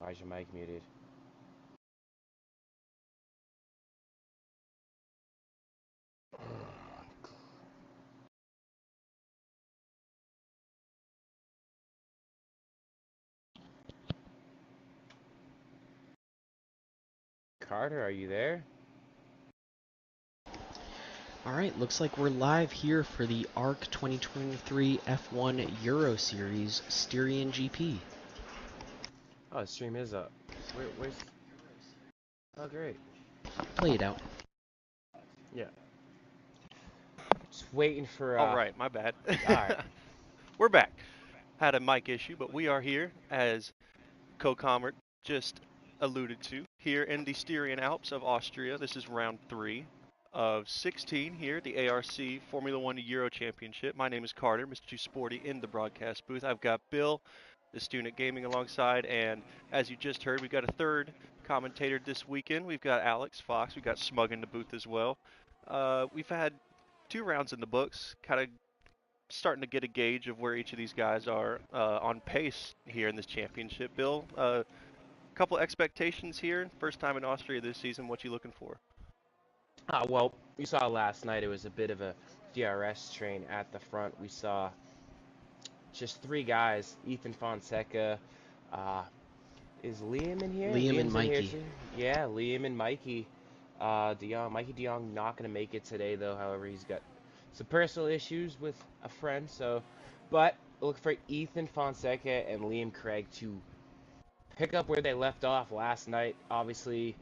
Why is your mic muted? Carter, are you there? Alright, looks like we're live here for the ARC 2023 F1 Euro Series Styrian GP. Oh, the stream is up. Where's... Oh, great. Play it out. Yeah. Just waiting for, All right, my bad. Alright. We're back. Had a mic issue, but we are here, as Co-Comert just alluded to, here in the Styrian Alps of Austria. This is round 3 of 16 here at the ARC Formula 1 Euro Championship. My name is Carter, Mr. Too Sporty in the broadcast booth. I've got Bill, the student gaming alongside, and as you just heard, we've got a third commentator this weekend. We've got Alex Fox. We've got Smug in the booth as well. We've had 2 rounds in the books, kind of starting to get a gauge of where each of these guys are on pace here in this championship. Bill, a couple expectations here. First time in Austria this season. What you looking for? Well, we saw last night it was a bit of a DRS train at the front. We saw just 3 guys. Ethan Fonseca. Is Liam in here? Liam and Liam's in here Mikey. too. Yeah, Liam and Mikey. Mikey DeYoung not going to make it today, though. However, he's got some personal issues with a friend. But look for Ethan Fonseca and Liam Craig to pick up where they left off last night. Obviously,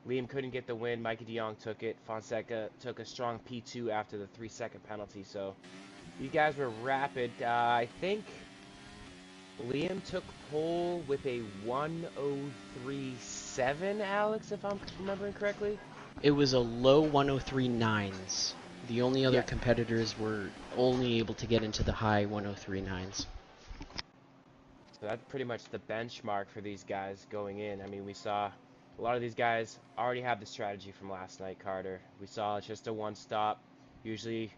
Liam couldn't get the win. Mikey DeYoung took it. Fonseca took a strong P2 after the 3-second penalty. So these guys were rapid. I think Liam took pole with a 1:03.7, Alex, if I'm remembering correctly. It was a low 103.9s. The only other Yeah. competitors were only able to get into the high 103.9s. So that's pretty much the benchmark for these guys going in. I mean, we saw a lot of these guys already have the strategy from last night, Carter. We saw it's just a one-stop, usually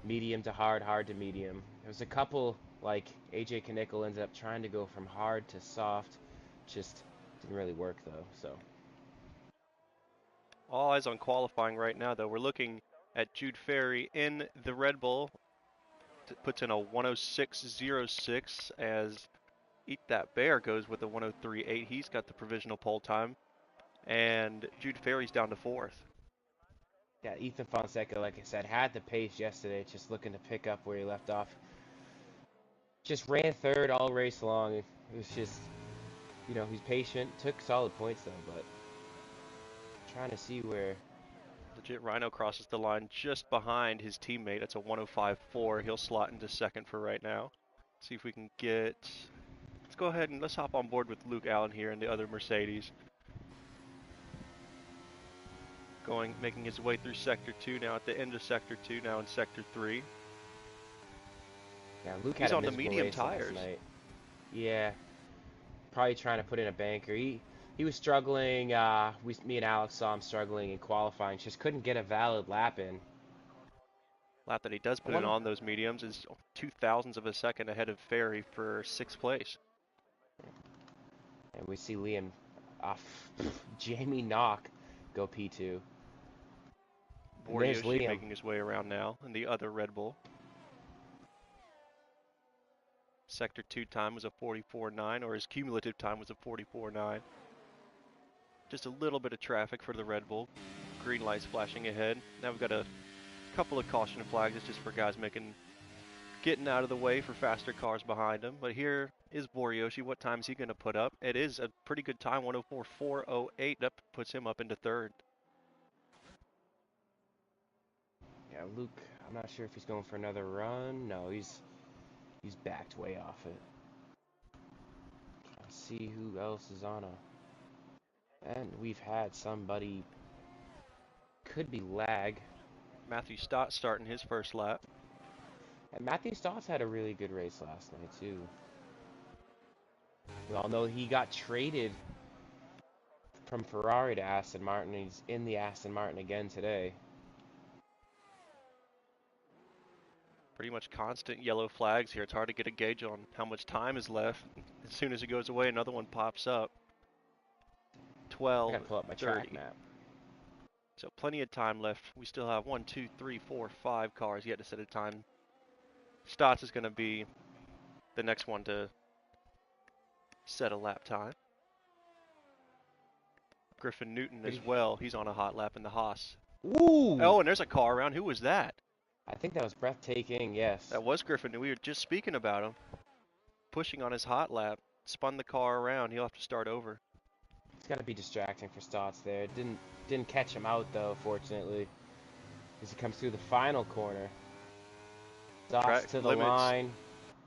medium to hard, hard to medium. There was a couple, like AJ Knickel ended up trying to go from hard to soft. Just didn't really work, though, so... All eyes on qualifying right now, though. We're looking at Jude Ferry in the Red Bull. Puts in a 106.06 as Eat That Bear goes with a 103.8. He's got the provisional pole time. And Jude Ferry's down to 4th. Yeah, Ethan Fonseca, like I said, had the pace yesterday, just looking to pick up where he left off. Just ran third all race long. It was just, he's patient. Took solid points, though, but trying to see where... Legit Rhino crosses the line just behind his teammate. It's a 105.4. He'll slot into 2nd for right now. See if we can get... Let's go ahead and let's hop on board with Luke Allen here and the other Mercedes. Making his way through Sector 2 now at the end of Sector 2, now in Sector 3. Yeah, Luke He's had a on the miserable medium race last tires. night. Yeah, probably trying to put in a banker. He was struggling. Me and Alex saw him struggling in qualifying. Just couldn't get a valid lap in. Lap that he does put in on those mediums is 0.02 of a second ahead of Ferry for 6th place. And we see Liam off Jamie Knock go P2. There's Boryoshi Liam. making his way around now in the other Red Bull. Sector 2 time was a 44.9, or his cumulative time was a 44.9. Just a little bit of traffic for the Red Bull. Green lights flashing ahead. Now we've got a couple of caution flags. It's just for guys getting out of the way for faster cars behind him. But here is Boryoshi. What time is he going to put up? It is a pretty good time, 104.408. That puts him up into 3rd. Yeah, Luke, I'm not sure if he's going for another run. No, he's backed way off it. Trying to see who else is on a... And we've had somebody... Could be lag. Matthew Stott starting his first lap. And Matthew Stott's had a really good race last night, too. We all know he got traded from Ferrari to Aston Martin. He's in the Aston Martin again today. Pretty much constant yellow flags here. It's hard to get a gauge on how much time is left. as soon as it goes away, another one pops up. I 12, gotta pull up my 30. track map. So plenty of time left. We still have 1, 2, 3, 4, 5 cars yet to set a time. Stotts is going to be the next one to set a lap time. Griffin Newton as well. He's on a hot lap in the Haas. Ooh! Oh, and there's a car around. Who was that? I think that was breathtaking, yes. That was Griffin. We were just speaking about him. Pushing on his hot lap. Spun the car around. He'll have to start over. It's gotta be distracting for Stotts there. Didn't catch him out though, fortunately. As he comes through the final corner. Stotts to the line.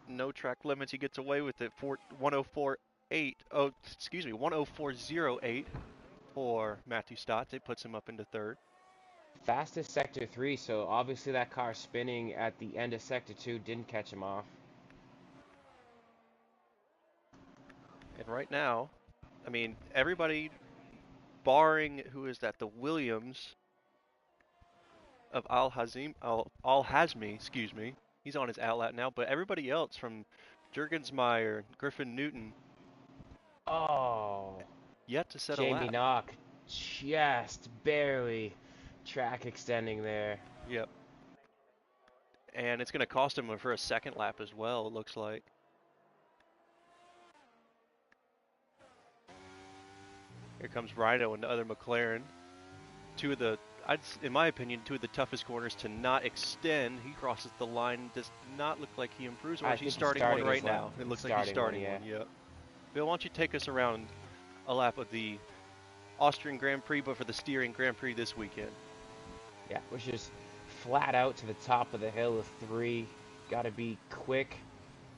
No track limits. He gets away with it. 104.8. Oh, excuse me. 104.08 for Matthew Stotts. It puts him up into third. Fastest sector 3, so obviously that car spinning at the end of sector 2 didn't catch him off. And right now, I mean, everybody barring, who is that, the Williams of Al-Hazmi, excuse me. He's on his outlet now, but everybody else from Jurgensmeyer, Griffin Newton, yet to set a lap. Jamie Knock just barely track extending there. Yep. And it's going to cost him for a second lap as well, it looks like. Here comes Rhino and the other McLaren. In my opinion, two of the toughest corners to not extend. He crosses the line. Does not look like he improves. Or he's starting one right now. It looks like he's starting one. Yep. Bill, why don't you take us around a lap of the Austrian Grand Prix, but for the Styrian Grand Prix this weekend? Yeah, which is flat out to the top of the hill of 3. Got to be quick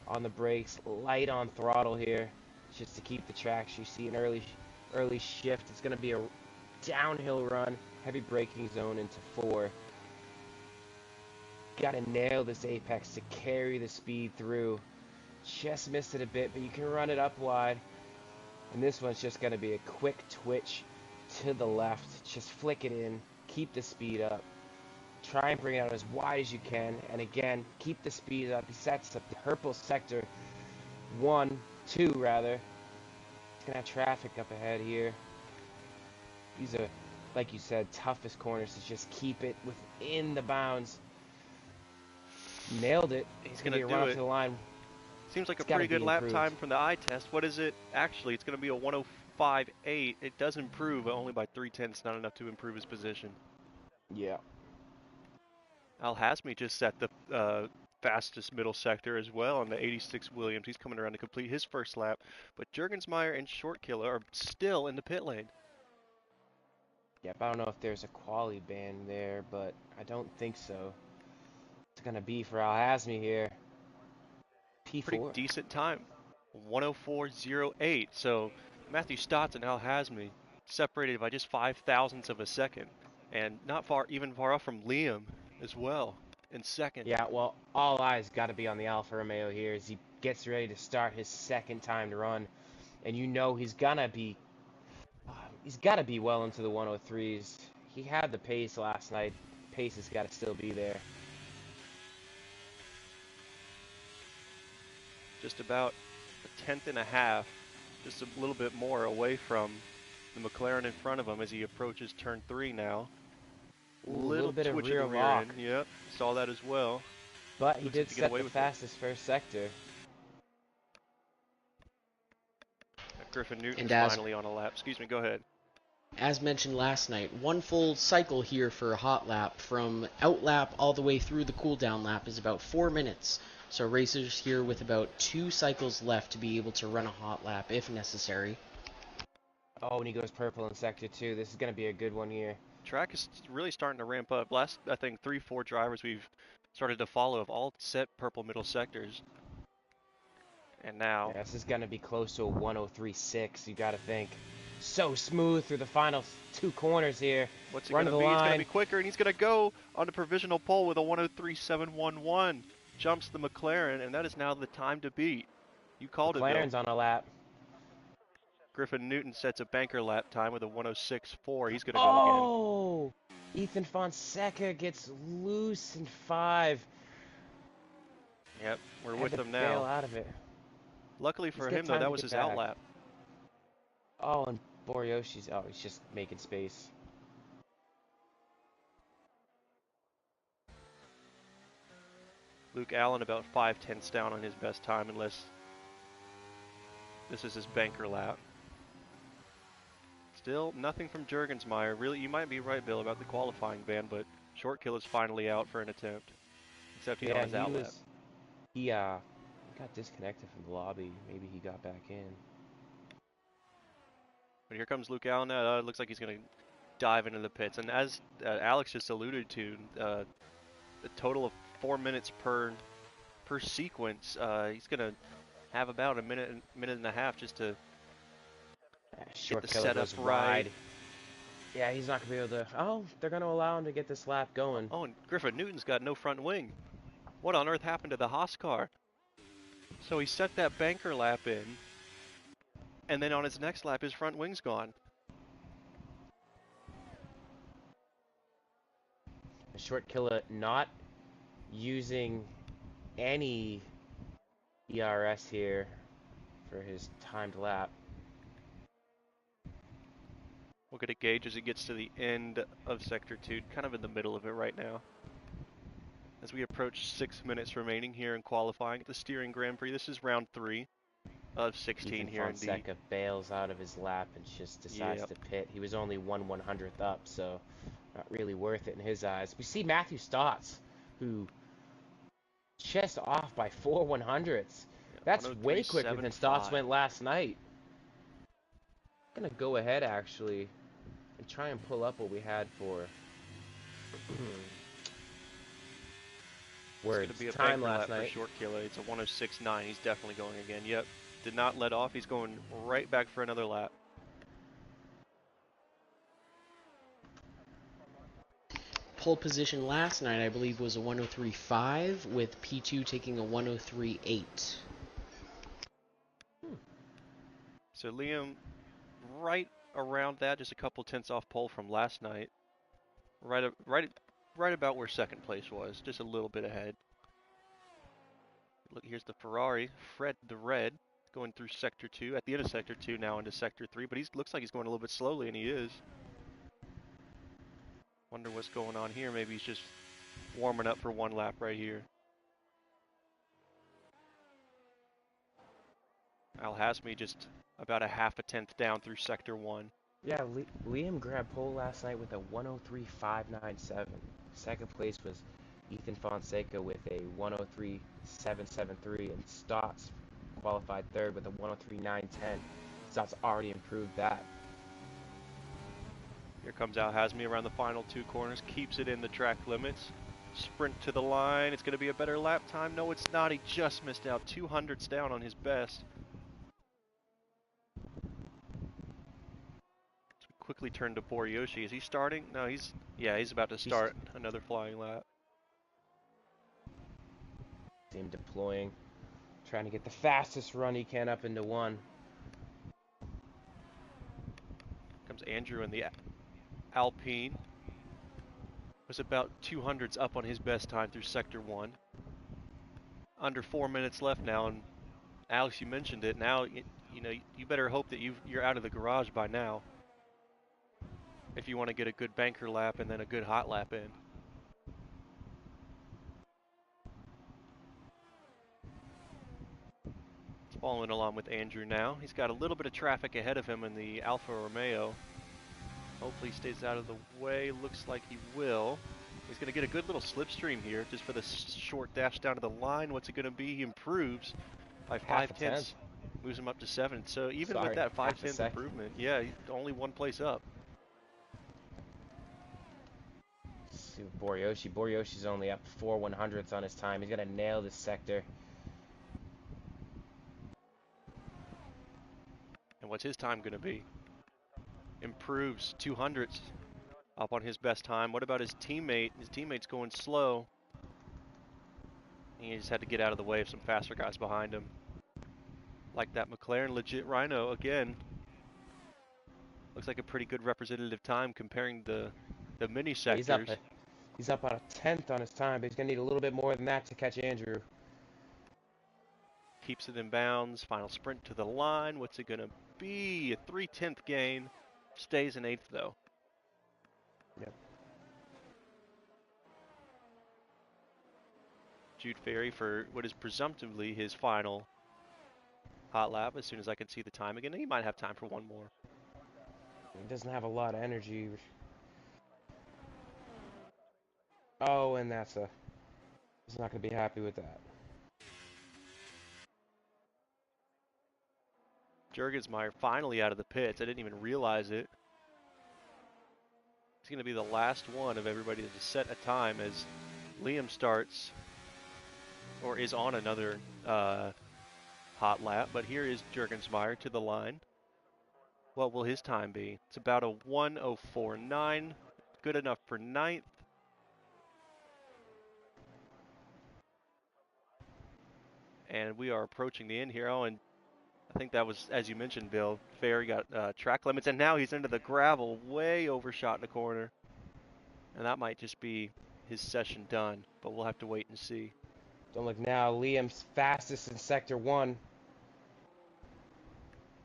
on the brakes, light on throttle here, just to keep the traction. You see an early shift. It's going to be a downhill run, heavy braking zone into 4. Got to nail this apex to carry the speed through. Just missed it a bit, but you can run it up wide. And this one's just going to be a quick twitch to the left. Just flick it in, keep the speed up. Try and bring it out as wide as you can. And again, keep the speed up. He sets up the purple sector 2 rather. It's going to have traffic up ahead here. These are, like you said, toughest corners to just keep it within the bounds. Nailed it. He's going to do run it. Up to the line. Seems like a pretty good lap time from the eye test. What is it? Actually, it's going to be a 105.8. It does improve, but only by 3/10. Not enough to improve his position. Yeah. Al-Hazmi just set the fastest middle sector as well on the 86 Williams. He's coming around to complete his first lap. But Jurgensmeyer and Shortkiller are still in the pit lane. Yep, I don't know if there's a quali ban there, but I don't think so. It's going to be for Al-Hazmi here. P4. Pretty decent time. 104.08. So Matthew Stotts and Al-Hazmi separated by just 0.005 of a second. And not far off from Liam as well in second. Yeah, well, all eyes got to be on the Alfa Romeo here as he gets ready to start his second time to run. And you know he's got to be well into the 103s. He had the pace last night. Pace has got to still be there. Just about 1/10.5, just a little bit more away from the McLaren in front of him as he approaches turn 3 now. Ooh, a little bit of rear end. Yep, saw that as well. But he did set the fastest first sector. Griffin Newton's finally on a lap. Excuse me, go ahead. As mentioned last night, one full cycle here for a hot lap from out lap all the way through the cool down lap is about 4 minutes. So racers here with about 2 cycles left to be able to run a hot lap if necessary. Oh, and he goes purple in sector 2. This is going to be a good one here. Track is really starting to ramp up. Last, I think, 3-4 drivers we've started to follow have all set purple middle sectors. And now... Yeah, this is going to be close to a 103.6, you got to think. So smooth through the final 2 corners here. What's it going to be? He's going to be quicker, and he's going to go on the provisional pole with a 103.711. Jumps the McLaren, and that is now the time to beat. You called it, McLaren's on a lap. Griffin Newton sets a banker lap time with a 106.4. He's going to go again. Oh! Ethan Fonseca gets loose in 5. Yep, we're with him now. Bail out of it. Luckily He's for got him, though, time that to was get his back. outlap. Oh, and Boryoshi's, oh, he's just making space. Luke Allen about 5/10 down on his best time, unless this is his banker lap. Still, nothing from Jurgensmeyer. Really, you might be right, Bill, about the qualifying ban, but Shortkill is finally out for an attempt. Except he's on Yeah, his outlap. he got disconnected from the lobby. Maybe he got back in. But here comes Luke Allen now. It looks like he's going to dive into the pits. And as Alex just alluded to, a total of 4 minutes per sequence. He's going to have about a minute and a half just to get the setup right. Yeah, he's not going to be able to... Oh, they're going to allow him to get this lap going. Oh, and Griffin Newton's got no front wing. What on earth happened to the Haas car? So he set that banker lap in, and then on his next lap, his front wing's gone. Shortkill not using any ERS here for his timed lap. We'll get a gauge as it gets to the end of Sector 2, kind of in the middle of it right now. As we approach 6 minutes remaining here in qualifying at the Styrian Grand Prix. This is round 3 of 16 Ethan here Fonseca in D. bails out of his lap and just decides to pit. He was only 1/100th up, so not really worth it in his eyes. We see Matthew Stotts, who just off by 4 100ths. That's way quicker than Stotts went last night. I'm gonna go ahead actually and try and pull up what we had for It's gonna be a time last night for Shortkill. It's a 106.9. He's definitely going again. Yep, did not let off. He's going right back for another lap. Pole position last night, I believe, was a 103.5, with P2 taking a 103.8. So Liam, right around that, just a couple tenths off pole from last night. Right about where second place was, just a little bit ahead. Look, here's the Ferrari, Fred the Red, going through Sector 2, at the end of Sector 2 now into Sector 3, but he looks like he's going a little bit slowly, and he is. Wonder what's going on here. Maybe he's just warming up for one lap right here. Al Hasmi just about a half a tenth down through Sector 1. Yeah, Liam grabbed pole last night with a 103.597. Second place was Ethan Fonseca with a 103.773, and Stotts qualified third with a 103.910. Stotts already improved that. Here comes Al Hasmi around the final 2 corners, keeps it in the track limits. Sprint to the line. It's going to be a better lap time. No, it's not. He just missed out. 200ths down on his best. Quickly turn to Boryoshi. Is he starting? No, he's about to start another flying lap. Him deploying, trying to get the fastest run he can up into 1. Comes Andrew in the Alpine. Was about 200ths up on his best time through Sector 1. Under 4 minutes left now, and Alex, you mentioned it. Now, you better hope that you're out of the garage by now, if you want to get a good banker lap and then a good hot lap in. It's following along with Andrew now. He's got a little bit of traffic ahead of him in the Alfa Romeo. Hopefully he stays out of the way. Looks like he will. He's going to get a good little slipstream here just for the short dash down to the line. What's it going to be? He improves by 5 tenths. Moves him up to 7. So even with that 5-tenth improvement, yeah, only 1 place up. See Boryoshi. Boryoshi's only up 4 100ths on his time. He's going to nail this sector. And what's his time going to be? Improves 200ths up on his best time. What about his teammate? His teammate's going slow. He just had to get out of the way of some faster guys behind him. Like that McLaren legit Rhino again. Looks like a pretty good representative time comparing the mini sectors. He's up about a tenth on his time, but he's going to need a little bit more than that to catch Andrew. keeps it in bounds. Final sprint to the line. What's it going to be? A 3/10 gain. Stays in 8th, though. Yep. Jude Ferry for what is presumptively his final hot lap. As soon as I can see the time again, he might have time for one more. He doesn't have a lot of energy. Oh, and he's not going to be happy with that. Jurgensmeyer finally out of the pits. I didn't even realize it. He's going to be the last one of everybody to set a time as Liam starts or is on another hot lap. But here is Jurgensmeyer to the line. What will his time be? It's about a 1:04.9. Good enough for 9th. And we are approaching the end here. Oh, and I think that was, as you mentioned, Bill, Ferry got track limits, and now he's into the gravel, way overshot in the corner. And that might just be his session done, but we'll have to wait and see. Don't look now. Liam's fastest in Sector 1.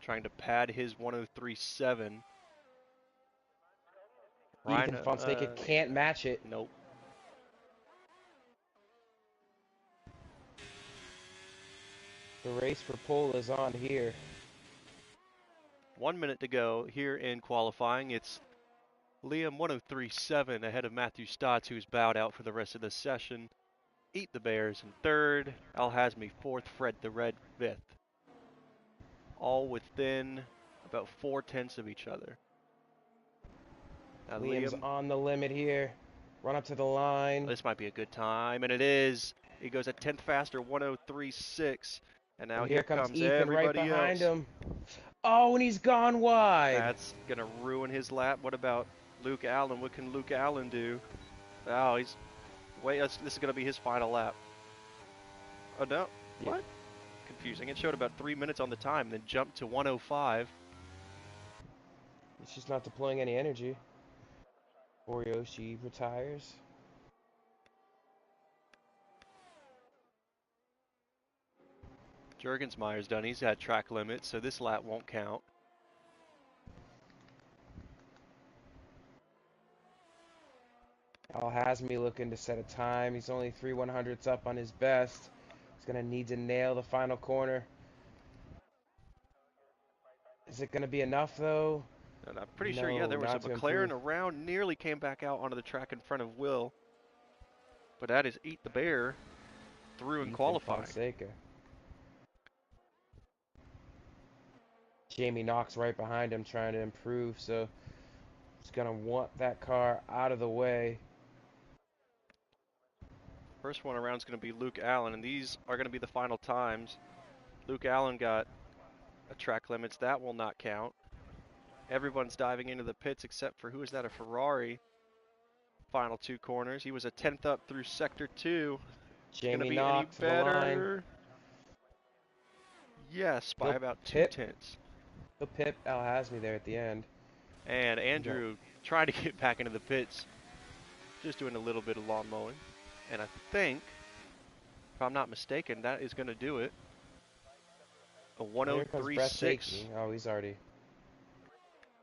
Trying to pad his 1:03.7. Ethan Fonseca can't match it. Nope. The race for pole is on here. 1 minute to go here in qualifying. It's Liam 1:03.7 ahead of Matthew Stotts, who's bowed out for the rest of the session. Eat the Bears in 3rd. Al Hazmi 4th. Fred the Red 5th. All within about 4/10 of each other. Now Liam's on the limit here. Run up to the line. This might be a good time, and it is. He goes a 10th faster, 1:03.6. And now here comes Ethan everybody right behind else. him. Oh, and he's gone wide. That's going to ruin his lap. What about Luke Allen? What can Luke Allen do? Oh, this is going to be his final lap. Oh, no. Yeah. What? Confusing. It showed about 3 minutes on the time, then jumped to 1:05. He's just not deploying any energy. Oriyoshi retires. Jurgensmeyer's done. He's had track limits, so this lap won't count. Al Hazmi looking to set a time. He's only 3/100ths up on his best. He's going to need to nail the final corner. Is it going to be enough, though? And I'm pretty sure, yeah, there was a McLaren around, nearly came back out onto the track in front of Will. But that is Eat the Bear through in qualifying. Fonseca. Jamie Knox right behind him trying to improve, so he's going to want that car out of the way. First one around is going to be Luke Allen, and these are going to be the final times. Luke Allen got a track limits. That will not count. Everyone's diving into the pits except for, who is that, a Ferrari? Final 2 corners. He was a 10th up through Sector 2. Jamie Knox any better? Yes, by about 2/10. He'll pip Al Hazmi there at the end. And Andrew trying to get back into the pits. Just doing a little bit of lawn mowing. And I think, if I'm not mistaken, that is going to do it. A 1:03.6. Oh, he's already.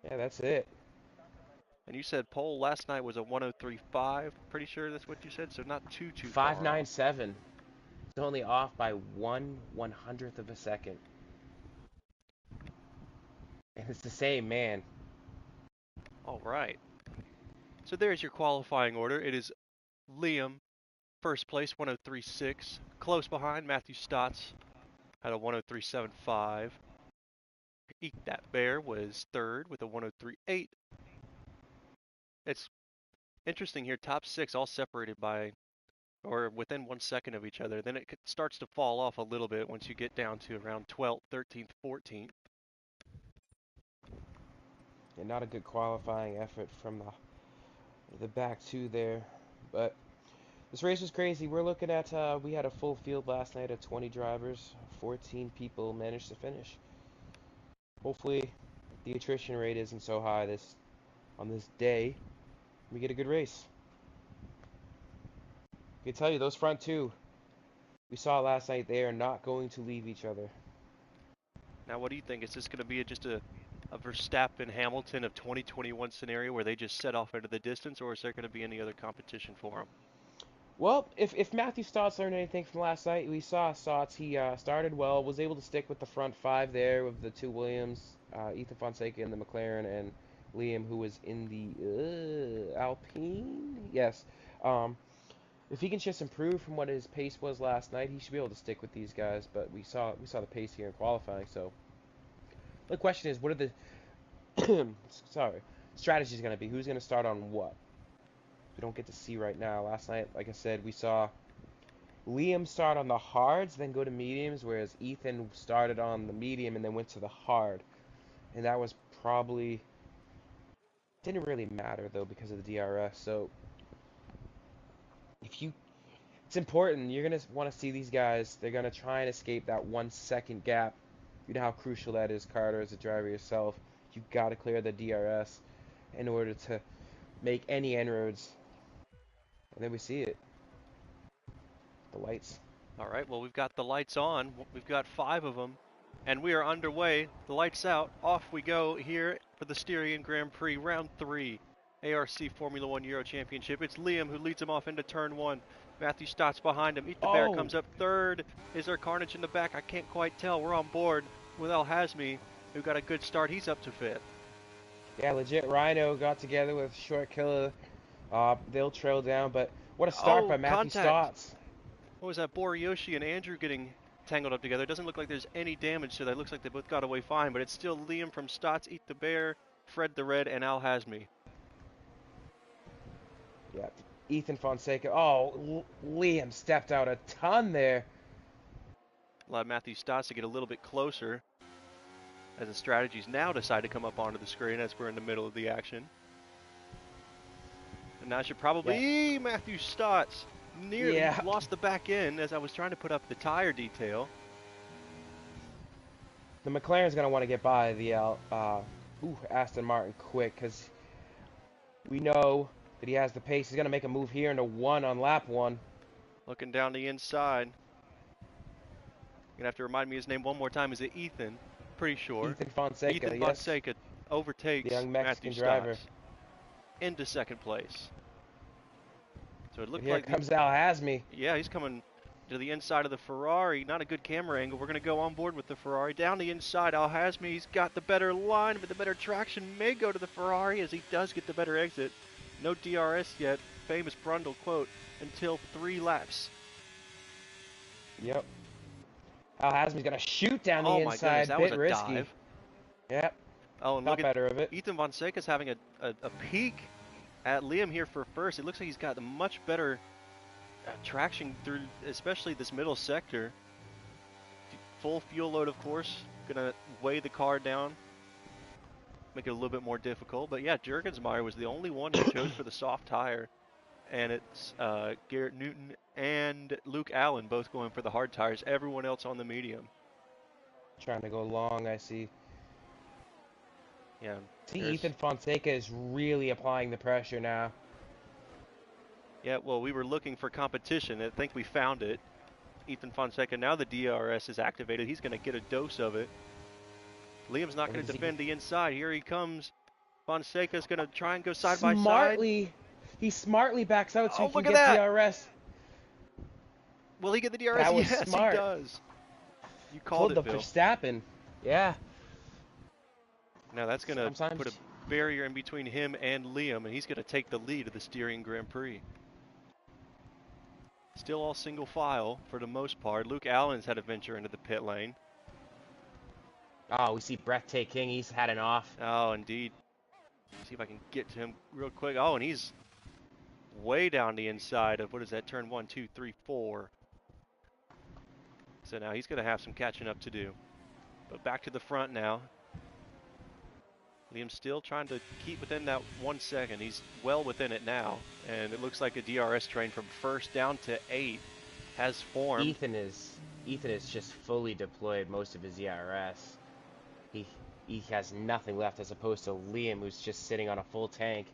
Yeah, that's it. And you said pole last night was a 1:03.5. Pretty sure that's what you said, so not too far. 5.97. It's only off by 1/100th of a second. And it's the same man. All right. So there's your qualifying order. It is Liam, first place, 1:03.6. Close behind, Matthew Stotts at a 1:03.75. Eat That Bear was 3rd with a 1:03.8. It's interesting here, top 6 all separated by, or within 1 second of each other. Then it starts to fall off a little bit once you get down to around 12th, 13th, 14th. And not a good qualifying effort from the back 2 there. But this race was crazy. We're looking at, we had a full field last night of 20 drivers. 14 people managed to finish. Hopefully the attrition rate isn't so high on this day. We get a good race. I can tell you, those front 2, we saw last night, they are not going to leave each other. Now, what do you think? Is this going to be just a Verstappen-Hamilton of 2021 scenario where they just set off into the distance, or is there going to be any other competition for them? Well, if Matthew Stotts learned anything from last night, we saw Stotts. He started well, was able to stick with the front five there with the two Williams, Ethan Fonseca in the McLaren, and Liam, who was in the Alpine. Yes. If he can just improve from what his pace was last night, he should be able to stick with these guys. But we saw the pace here in qualifying. So the question is, what are the strategies going to be? Who's going to start on what? We don't get to see right now. Last night, like I said, we saw Liam start on the hards, then go to mediums, whereas Ethan started on the medium and then went to the hard. And that was probably didn't really matter though because of the DRS. So it's important. You're gonna want to see these guys. They're gonna try and escape that 1 second gap. You know how crucial that is, Carter, as a driver yourself. You gotta clear the DRS in order to make any inroads. And then we see it. The lights. All right, well, we've got the lights on. We've got 5 of them, and we are underway. The lights out. Off we go here for the Styrian Grand Prix, round 3, ARC Formula 1 Euro Championship. It's Liam who leads him off into turn 1. Matthew Stotts behind him. Eat the Bear comes up third. Is there carnage in the back? I can't quite tell. We're on board with Al Hazmi, who got a good start. He's up to 5th. Yeah, legit. Rhino got together with Short Killer. They'll trail down, but what a start by Matthew Stotts. What was that? Boriyoshi and Andrew getting tangled up together. It doesn't look like there's any damage to that. It looks like they both got away fine, but it's still Liam from Stotts, Eat the Bear, Fred the Red, and Al Hazmi. Yeah, Ethan Fonseca. Oh, Liam stepped out a ton there. Allowed Matthew Stotts to get a little bit closer as the strategies now decide to come up onto the screen as we're in the middle of the action. And now should probably Matthew Stotts nearly lost the back end as I was trying to put up the tire detail. The McLaren's going to want to get by the Aston Martin quick because we know that he has the pace. He's going to make a move here into 1 on lap 1. Looking down the inside. You're going to have to remind me his name one more time. Is it Ethan? Pretty sure. Ethan Fonseca, Ethan Fonseca overtakes the young Mexican Matthew driver Stotts into 2nd place. So it looked here like comes Al Hazmi. Yeah, he's coming to the inside of the Ferrari. Not a good camera angle. We're going to go on board with the Ferrari. Down the inside, Al Hazmi's got the better line, but the better traction may go to the Ferrari as he does get the better exit. No DRS yet. Famous Brundle quote, until 3 laps. Yep. Al Hazmi's going to shoot down the inside. Oh my goodness, that was a risky. dive. Yep. Oh, and Not look better of it. Ethan Fonseca's having a peek at Liam here for first. It looks like he's got a much better traction through, especially this middle sector. Full fuel load, of course, gonna weigh the car down, make it a little bit more difficult. But yeah, Jurgensmeyer was the only one who chose for the soft tire, and it's Garrett Newton and Luke Allen both going for the hard tires. Everyone else on the medium. Trying to go long, I see. Yeah. See, Ethan Fonseca is really applying the pressure now. Yeah, well, we were looking for competition. I think we found it. Ethan Fonseca, now the DRS is activated. He's going to get a dose of it. Liam's not going to defend the inside. Here he comes. Fonseca's going to try and go side by side. He smartly backs out so he can look at get that. DRS. Will he get the DRS? That was Yes, smart. he does. You called it, the Bill. Verstappen. Yeah. Now that's going to put a barrier in between him and Liam, and he's going to take the lead of the Styrian Grand Prix. Still all single file for the most part. Luke Allen's had a venture into the pit lane. Oh, we see breathtaking. He's had an off. Oh, indeed. See if I can get to him real quick. Oh, and he's way down the inside of, what is that, turn 1, 2, 3, 4. So now he's going to have some catching up to do. But back to the front now. Liam's still trying to keep within that 1 second. He's well within it now. And it looks like a DRS train from first down to 8 has formed. Ethan is just fully deployed most of his DRS. He has nothing left as opposed to Liam, who's just sitting on a full tank.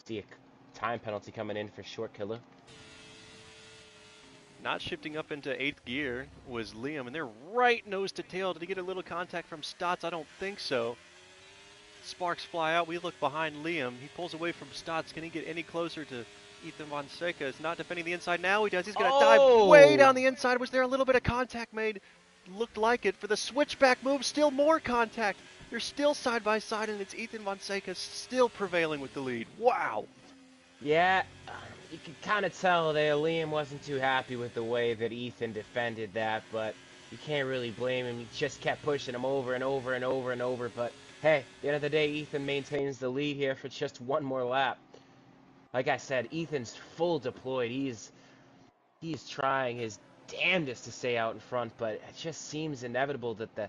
See a time penalty coming in for Short Killer. Not shifting up into 8th gear was Liam, and they're right nose to tail. Did he get a little contact from Stotts? I don't think so. Sparks fly out. We look behind Liam. He pulls away from Stotts. Can he get any closer to Ethan Fonseca? Is not defending the inside. Now he does. He's going to dive way down the inside. Was there a little bit of contact made? Looked like it. For the switchback move, still more contact. They're still side by side, and it's Ethan Fonseca still prevailing with the lead. Wow. Yeah, you could kind of tell there Liam wasn't too happy with the way that Ethan defended that, but you can't really blame him. He just kept pushing him over and over and over and over, but hey, at the end of the day, Ethan maintains the lead here for just one more lap. Like I said, Ethan's full deployed. He's trying his damnedest to stay out in front, but it just seems inevitable that the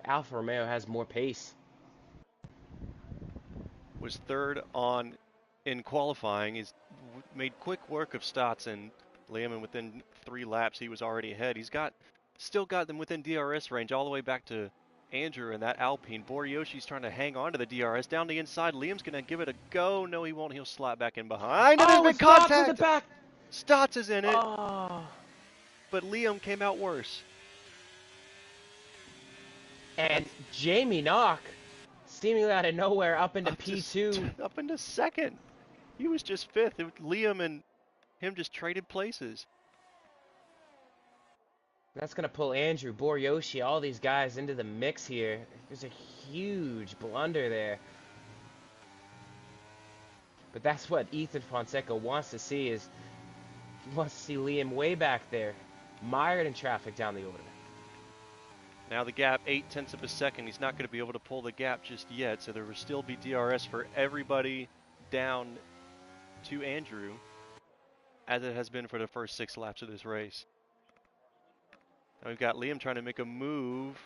Alfa Romeo has more pace. Was third on in qualifying. He's made quick work of Stotts and Liam, and within 3 laps he was already ahead. He's still got them within DRS range all the way back to Andrew and that Alpine. Boriyoshi's trying to hang on to the DRS down the inside. Liam's going to give it a go. No, he won't. He'll slap back in behind. And there's been contact. In the back. Stotts is in it. Oh. But Liam came out worse. And Jamie Knock, seemingly out of nowhere, up into P2. Up into 2nd. He was just 5th. Liam and him just traded places. That's going to pull Andrew, Boryoshi, all these guys into the mix here. There's a huge blunder there. But that's what Ethan Fonseca wants to see, is he wants to see Liam way back there, mired in traffic down the order. Now the gap, 0.8 of a second. He's not going to be able to pull the gap just yet, so there will still be DRS for everybody down to Andrew, as it has been for the first 6 laps of this race. Now we've got Liam trying to make a move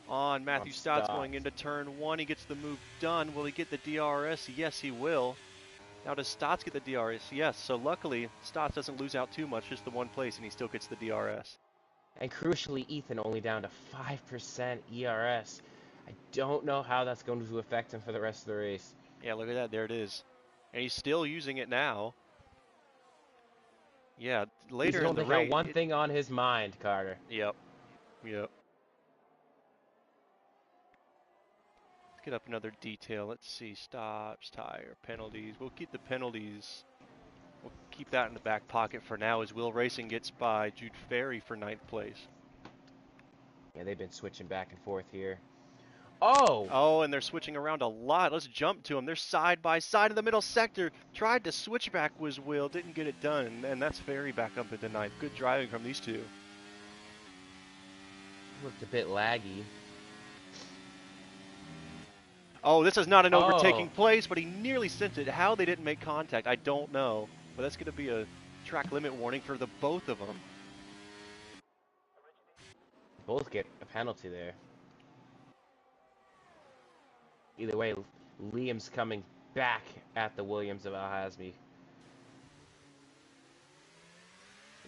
on Matthew Stotts going into turn 1. He gets the move done. Will he get the DRS? Yes, he will. Now does Stotts get the DRS? Yes, so luckily Stotts doesn't lose out too much, just the 1 place, and he still gets the DRS. And crucially, Ethan only down to 5% ERS. I don't know how that's going to affect him for the rest of the race. Yeah, look at that. There it is. And he's still using it now. Yeah, later in the race. He's only got one thing on his mind, Carter. Yep. Let's get up another detail. Let's see. Stops, tire, penalties. We'll keep the penalties. We'll keep that in the back pocket for now, as Will Racing gets by Jude Ferry for 9th place. Yeah, they've been switching back and forth here. Oh, and they're switching around a lot. Let's jump to them. They're side by side in the middle sector. Tried to switch back was Will. Didn't get it done. And that's Ferry back up into 9th. Good driving from these two. Looked a bit laggy. Oh, this is not an overtaking place, but he nearly sent it. How they didn't make contact, I don't know. But that's going to be a track limit warning for the both of them. Both get a penalty there. Either way, Liam's coming back at the Williams of Al-Hazmi.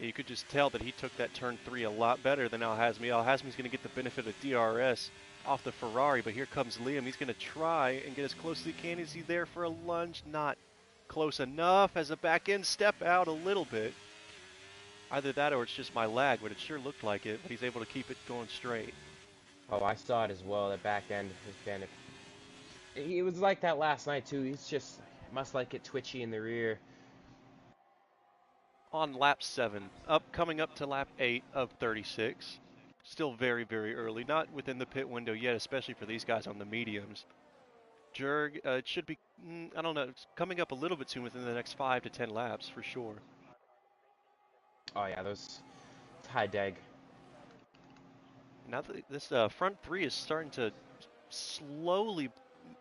You could just tell that he took that turn 3 a lot better than Al-Hazmi. Al-Hazmi's going to get the benefit of DRS off the Ferrari, but here comes Liam. He's going to try and get as close as he can. Is he there for a lunge? Not close enough. As a back end step out a little bit. Either that or it's just my lag, but it sure looked like it. But he's able to keep it going straight. Oh, I saw it as well. The back end has been... He was like that last night, too. He's just... must like it twitchy in the rear. On lap 7. Coming up to lap 8 of 36. Still very, very early. Not within the pit window yet, especially for these guys on the mediums. Jurg, it should be... I don't know. It's coming up a little bit soon within the next 5 to 10 laps, for sure. Oh, yeah. Those... It's high deg. Now this front 3 is starting to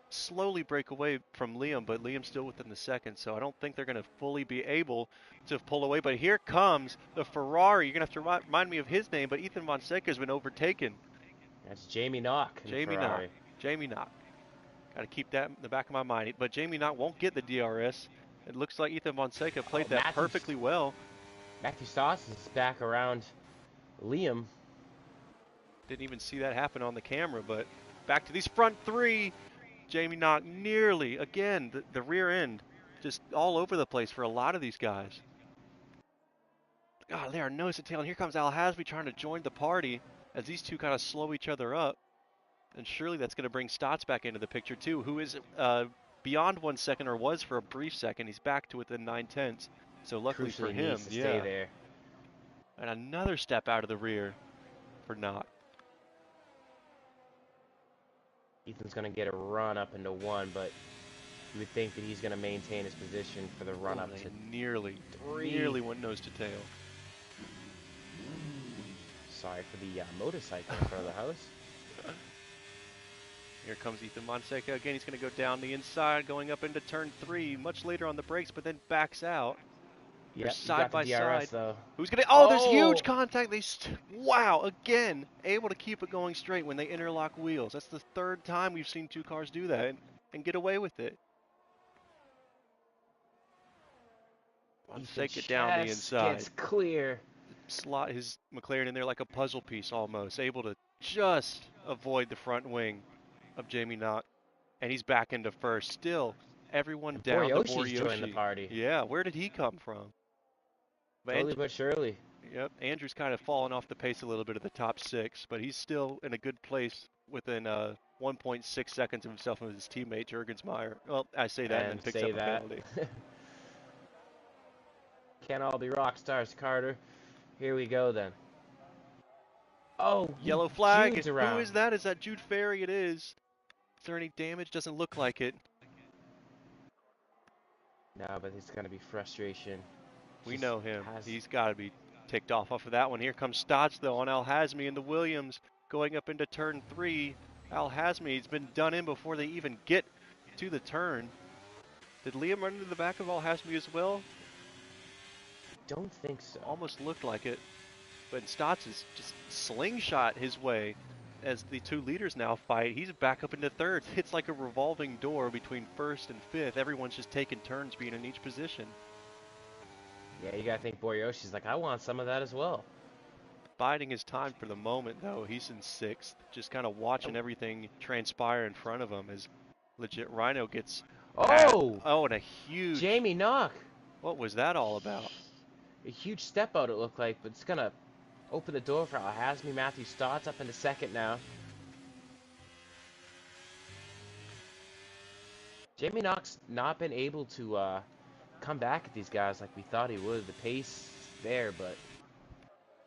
slowly break away from Liam, but Liam's still within the second, so I don't think they're going to fully be able to pull away. But here comes the Ferrari. You're going to have to remind me of his name, but Ethan Fonseca has been overtaken. That's Jamie Knock. Jamie Knock. Got to keep that in the back of my mind. But Jamie Knock won't get the DRS. It looks like Ethan Fonseca played that perfectly well. Matthew Stotts is back around Liam. Didn't even see that happen on the camera, but back to these front 3. Jamie Knock nearly, again, the rear end, just all over the place for a lot of these guys. God, they are nose to tail. And here comes Al Hasby trying to join the party as these two kind of slow each other up. And surely that's going to bring Stotts back into the picture too, who is beyond 1 second, or was for a brief second. He's back to within 9/10. So luckily for Crucially him, needs to stay there. And another step out of the rear for Knock. Ethan's going to get a run up into 1, but you would think that he's going to maintain his position for the run up to nearly 3. Nearly went nose to tail. Sorry for the motorcycle in front of the house. Here comes Ethan Fonseca again. He's going to go down the inside, going up into turn 3, much later on the brakes, but then backs out. Yep, side by DRS, side. though. Who's going to? Oh, there's huge contact. Wow, again, able to keep it going straight when they interlock wheels. That's the 3rd time we've seen 2 cars do that and get away with it. Fonseca down the inside. Gets clear. Slot his McLaren in there like a puzzle piece almost, able to just avoid the front wing of Jamie Knock, and he's back into first. Still, everyone down to Boryoshi. Joined the party. Yeah, where did he come from? Slowly but surely. Yep, Andrew's kind of fallen off the pace a little bit of the top 6, but he's still in a good place within 1.6 seconds of himself and his teammate Jurgensmeyer. Well, I say that and then picks up a penalty. Can't all be rock stars, Carter. Here we go then. Oh, yellow flag. Who is that? Is that Jude Ferry? It is. Is there any damage? Doesn't look like it. No, but it's going to be frustration. We know him. He's got to be ticked off of that one. Here comes Stotts, though, on Al Hasmi in the Williams, going up into turn 3. Al Hasmi, he's been done in before they even get to the turn. Did Liam run into the back of Al Hasmi as well? Don't think so. Almost looked like it. But Stotts is just slingshot his way as the 2 leaders now fight. He's back up into 3rd. It's like a revolving door between 1st and 5th. Everyone's just taking turns being in each position. Yeah, you got to think Boryoshi's like, I want some of that as well. Biding his time for the moment, though. He's in 6th. Just kind of watching everything transpire in front of him as legit Rhino gets... Oh! Oh, and a huge... Jamie Knock! What was that all about? A huge step out, it looked like, but it's going to open the door for Al Hasmi. Matthew Stotts up into 2nd now. Jamie Knock's not been able to come back at these guys like we thought he would. The pace there, but...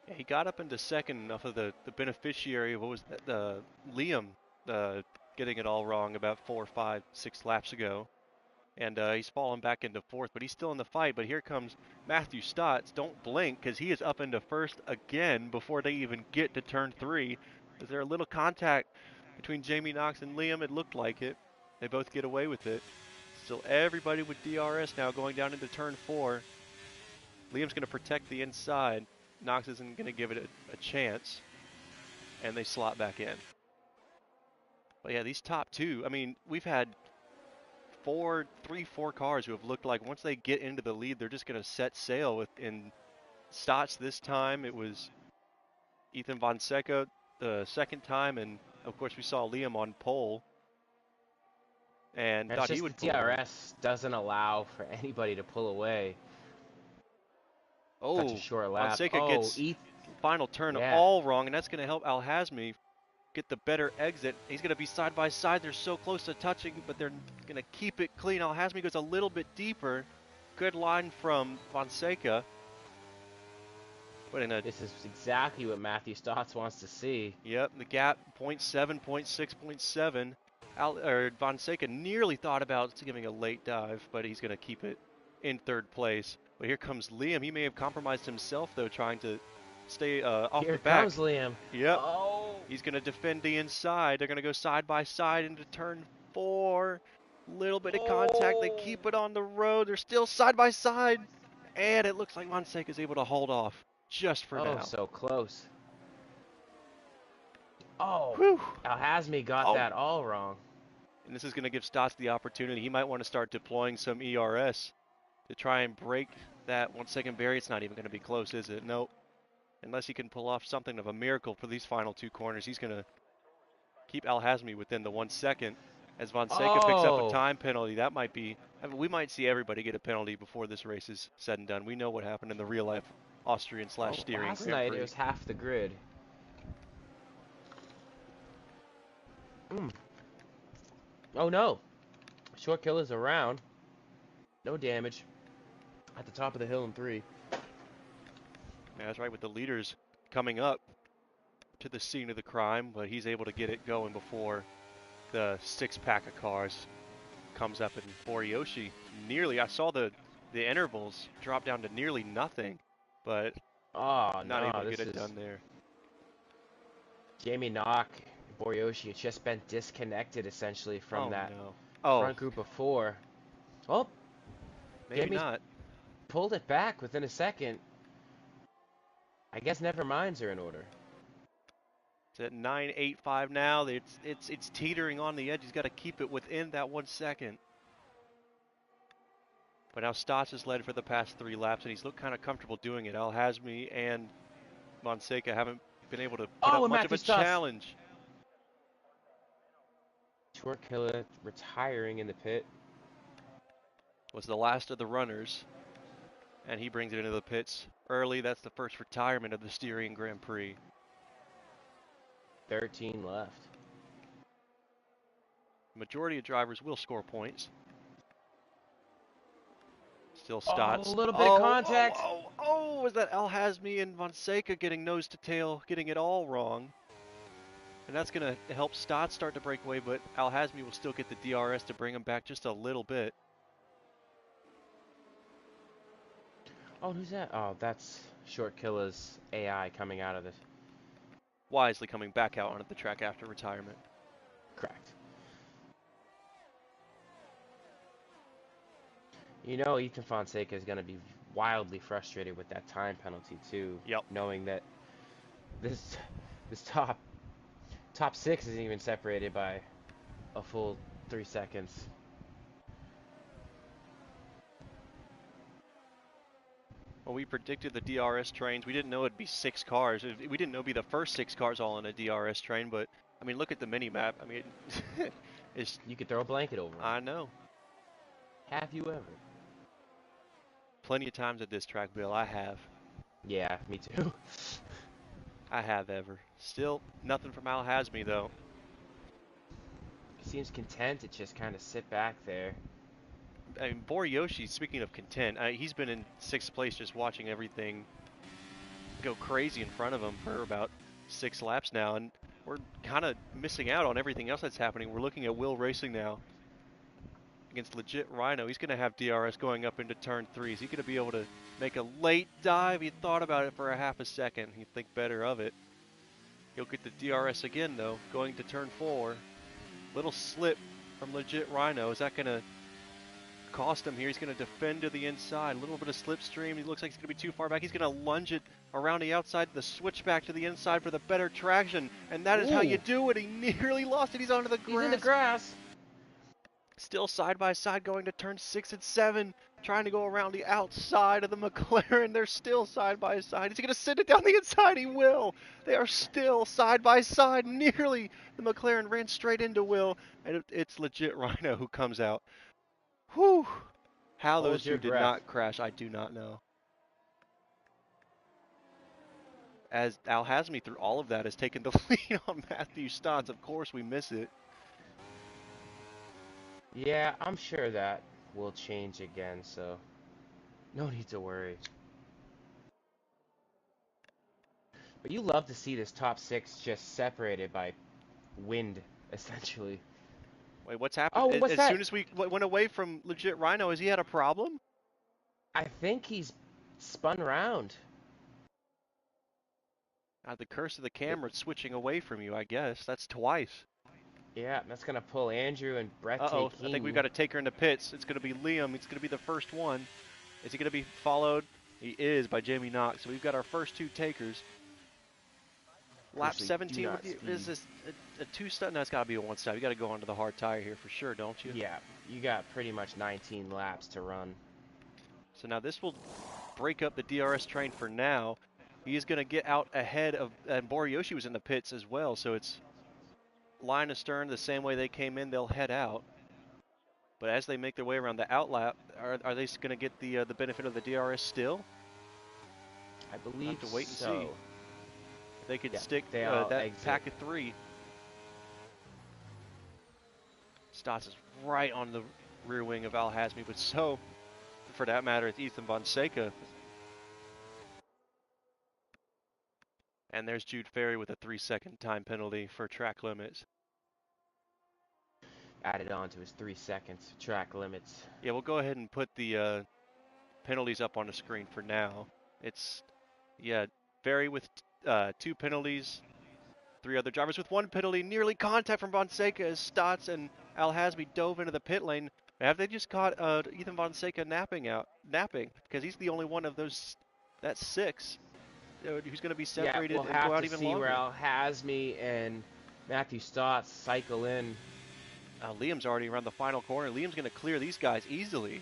Yeah, he got up into 2nd off of the beneficiary of, what was that, Liam getting it all wrong about 4, 5, 6 laps ago. And he's fallen back into 4th, but he's still in the fight. But here comes Matthew Stotts. Don't blink, because he is up into 1st again before they even get to turn 3. Is there a little contact between Jamie Knox and Liam? It looked like it. They both get away with it. Still everybody with DRS now going down into turn 4. Liam's going to protect the inside. Knox isn't going to give it a chance. And they slot back in. But yeah, these top 2, I mean, we've had 4 cars who have looked like once they get into the lead, they're just going to set sail. In Stotts this time, it was Ethan Fonseca the 2nd time, and of course we saw Liam on pole. And thought he would the DRS doesn't allow for anybody to pull away. Oh, such a short lap. Fonseca gets final turn all wrong, and that's going to help Al Hasmi get the better exit. He's going to be side by side. They're so close to touching, but they're going to keep it clean. Al Hasmi goes a little bit deeper. Good line from Fonseca. But this is exactly what Matthew Stotts wants to see. Yep, the gap 0.7, 0.6, 0.7. Fonseca nearly thought about giving a late dive, but he's going to keep it in 3rd place. But here comes Liam. He may have compromised himself, though, trying to stay off the back. Here comes Liam. Yep. Oh. He's going to defend the inside. They're going to go side by side into turn 4. Little bit of contact. They keep it on the road. They're still side by side. And it looks like Fonseca is able to hold off just for now. Oh, so close. Oh. Whew. Al Hasmi got that all wrong. And this is going to give Stotts the opportunity. He might want to start deploying some ERS to try and break that 1 second barrier. It's not even going to be close, is it? Nope. Unless he can pull off something of a miracle for these final 2 corners, he's going to keep Al Hasmi within the 1 second. As Fonseca picks up a time penalty, that might be... I mean, we might see everybody get a penalty before this race is said and done. We know what happened in the real life Austrian / Styrian Last Grand night Prix. it was half the grid. Oh no! Short kill is around. No damage. At the top of the hill in 3. Yeah, that's right, with the leaders coming up to the scene of the crime, but he's able to get it going before the 6-pack of cars comes up, and Boriyoshi nearly, I saw the intervals drop down to nearly nothing, but Oh not no, able to this get it is done there. Jamie Knock, Boriyoshi has just been disconnected essentially from that front group of 4. Oh, maybe Jamie's not. pulled it back within a second. I guess never minds are in order. It's at 9.85 now. It's teetering on the edge. He's got to keep it within that 1 second. But now Stotts has led for the past 3 laps, and he's looked kind of comfortable doing it. Al-Hazmi and Fonseca haven't been able to put up much of a challenge. Short killer retiring in the pit. Was the last of the runners, and he brings it into the pits early. That's the first retirement of the Styrian Grand Prix. 13 left. The majority of drivers will score points. Still Stotts. Oh, a little bit of contact. Was that Al-Hazmi and Fonseca getting nose to tail, getting it all wrong? And that's going to help Stotts start to break away, but Al-Hazmi will still get the DRS to bring him back just a little bit. Oh, who's that? Oh, that's Short Killer's AI coming out of this. Wisely coming back out onto the track after retirement. Correct. You know, Ethan Fonseca is going to be wildly frustrated with that time penalty too. Yep. Knowing that this top 6 isn't even separated by a full 3 seconds. Well, we predicted the DRS trains. We didn't know it'd be 6 cars. We didn't know it'd be the first 6 cars all in a DRS train, but I mean, look at the mini map. I mean, it's. You could throw a blanket over 'em. I know. Have you ever? Plenty of times at this track, Bill. I have. Yeah, me too. I have ever. Still nothing from Al-Hazmi though. He seems content to just kind of sit back there. I mean, Boriyoshi, speaking of content, he's been in 6th place just watching everything go crazy in front of him for about 6 laps now, and we're kind of missing out on everything else that's happening. We're looking at Will Racing now against Legit Rhino. He's going to have DRS going up into turn 3. Is he going to be able to make a late dive? He thought about it for a half a second. He'd think better of it. He'll get the DRS again, though, going to turn 4. Little slip from Legit Rhino. Is that going to cost him here? He's going to defend to the inside. A little bit of slipstream. He looks like he's going to be too far back. He's going to lunge it around the outside, the switch back to the inside for the better traction. And that is how you do it. He nearly lost it. He's onto the grass. He's in the grass. Still side by side going to turn 6 and 7. Trying to go around the outside of the McLaren. They're still side by side. Is he going to send it down the inside? He will. They are still side by side. Nearly. The McLaren ran straight into Will. And it's Legit Rhino who comes out. Whew. How those two did not crash, I do not know. As Al-Hazmi, through all of that, has taken the lead on Matthew Stotts. Of course, we miss it. Yeah, I'm sure that will change again, so no need to worry. But you love to see this top 6 just separated by wind, essentially. Wait, what's happened? Oh, what's that? As soon as we went away from Legit Rhino, has he had a problem? I think he's spun around. The curse of the camera switching away from you, I guess. That's twice. Yeah, that's going to pull Andrew and Brett. Uh-oh, I think we've got a taker in the pits. It's going to be Liam. It's going to be the first one. Is he going to be followed? He is, by Jamie Knox. So we've got our first 2 takers. Lap 17, is this a 2-step? No, it's got to be a 1-step. You got to go onto the hard tire here for sure, don't you? Yeah, you got pretty much 19 laps to run. So now this will break up the DRS train for now. He is going to get out ahead of, and Boriyoshi was in the pits as well, so it's line astern the same way they came in, they'll head out. But as they make their way around the outlap, are they going to get the benefit of the DRS still? I We'll believe have to wait and so. see. If they could Yeah, stick they all that exit. pack of 3. Stotts is right on the rear wing of Al Hasmi, but so, for that matter, it's Ethan Fonseca. And there's Jude Ferry with a 3-second time penalty for track limits. Added on to his 3 seconds track limits. Yeah, we'll go ahead and put the penalties up on the screen for now. It's, yeah, Ferry with 2 penalties, 3 other drivers with 1 penalty, nearly contact from Fonseca as Stotts and Al Hasmi dove into the pit lane. Have they just caught Ethan Fonseca napping? Because he's the only one of those, that's 6, who's going to be separated Yeah, we'll and go have out to even see longer. where Al Hasmi and Matthew Stotts cycle in. Liam's already around the final corner. Liam's going to clear these guys easily.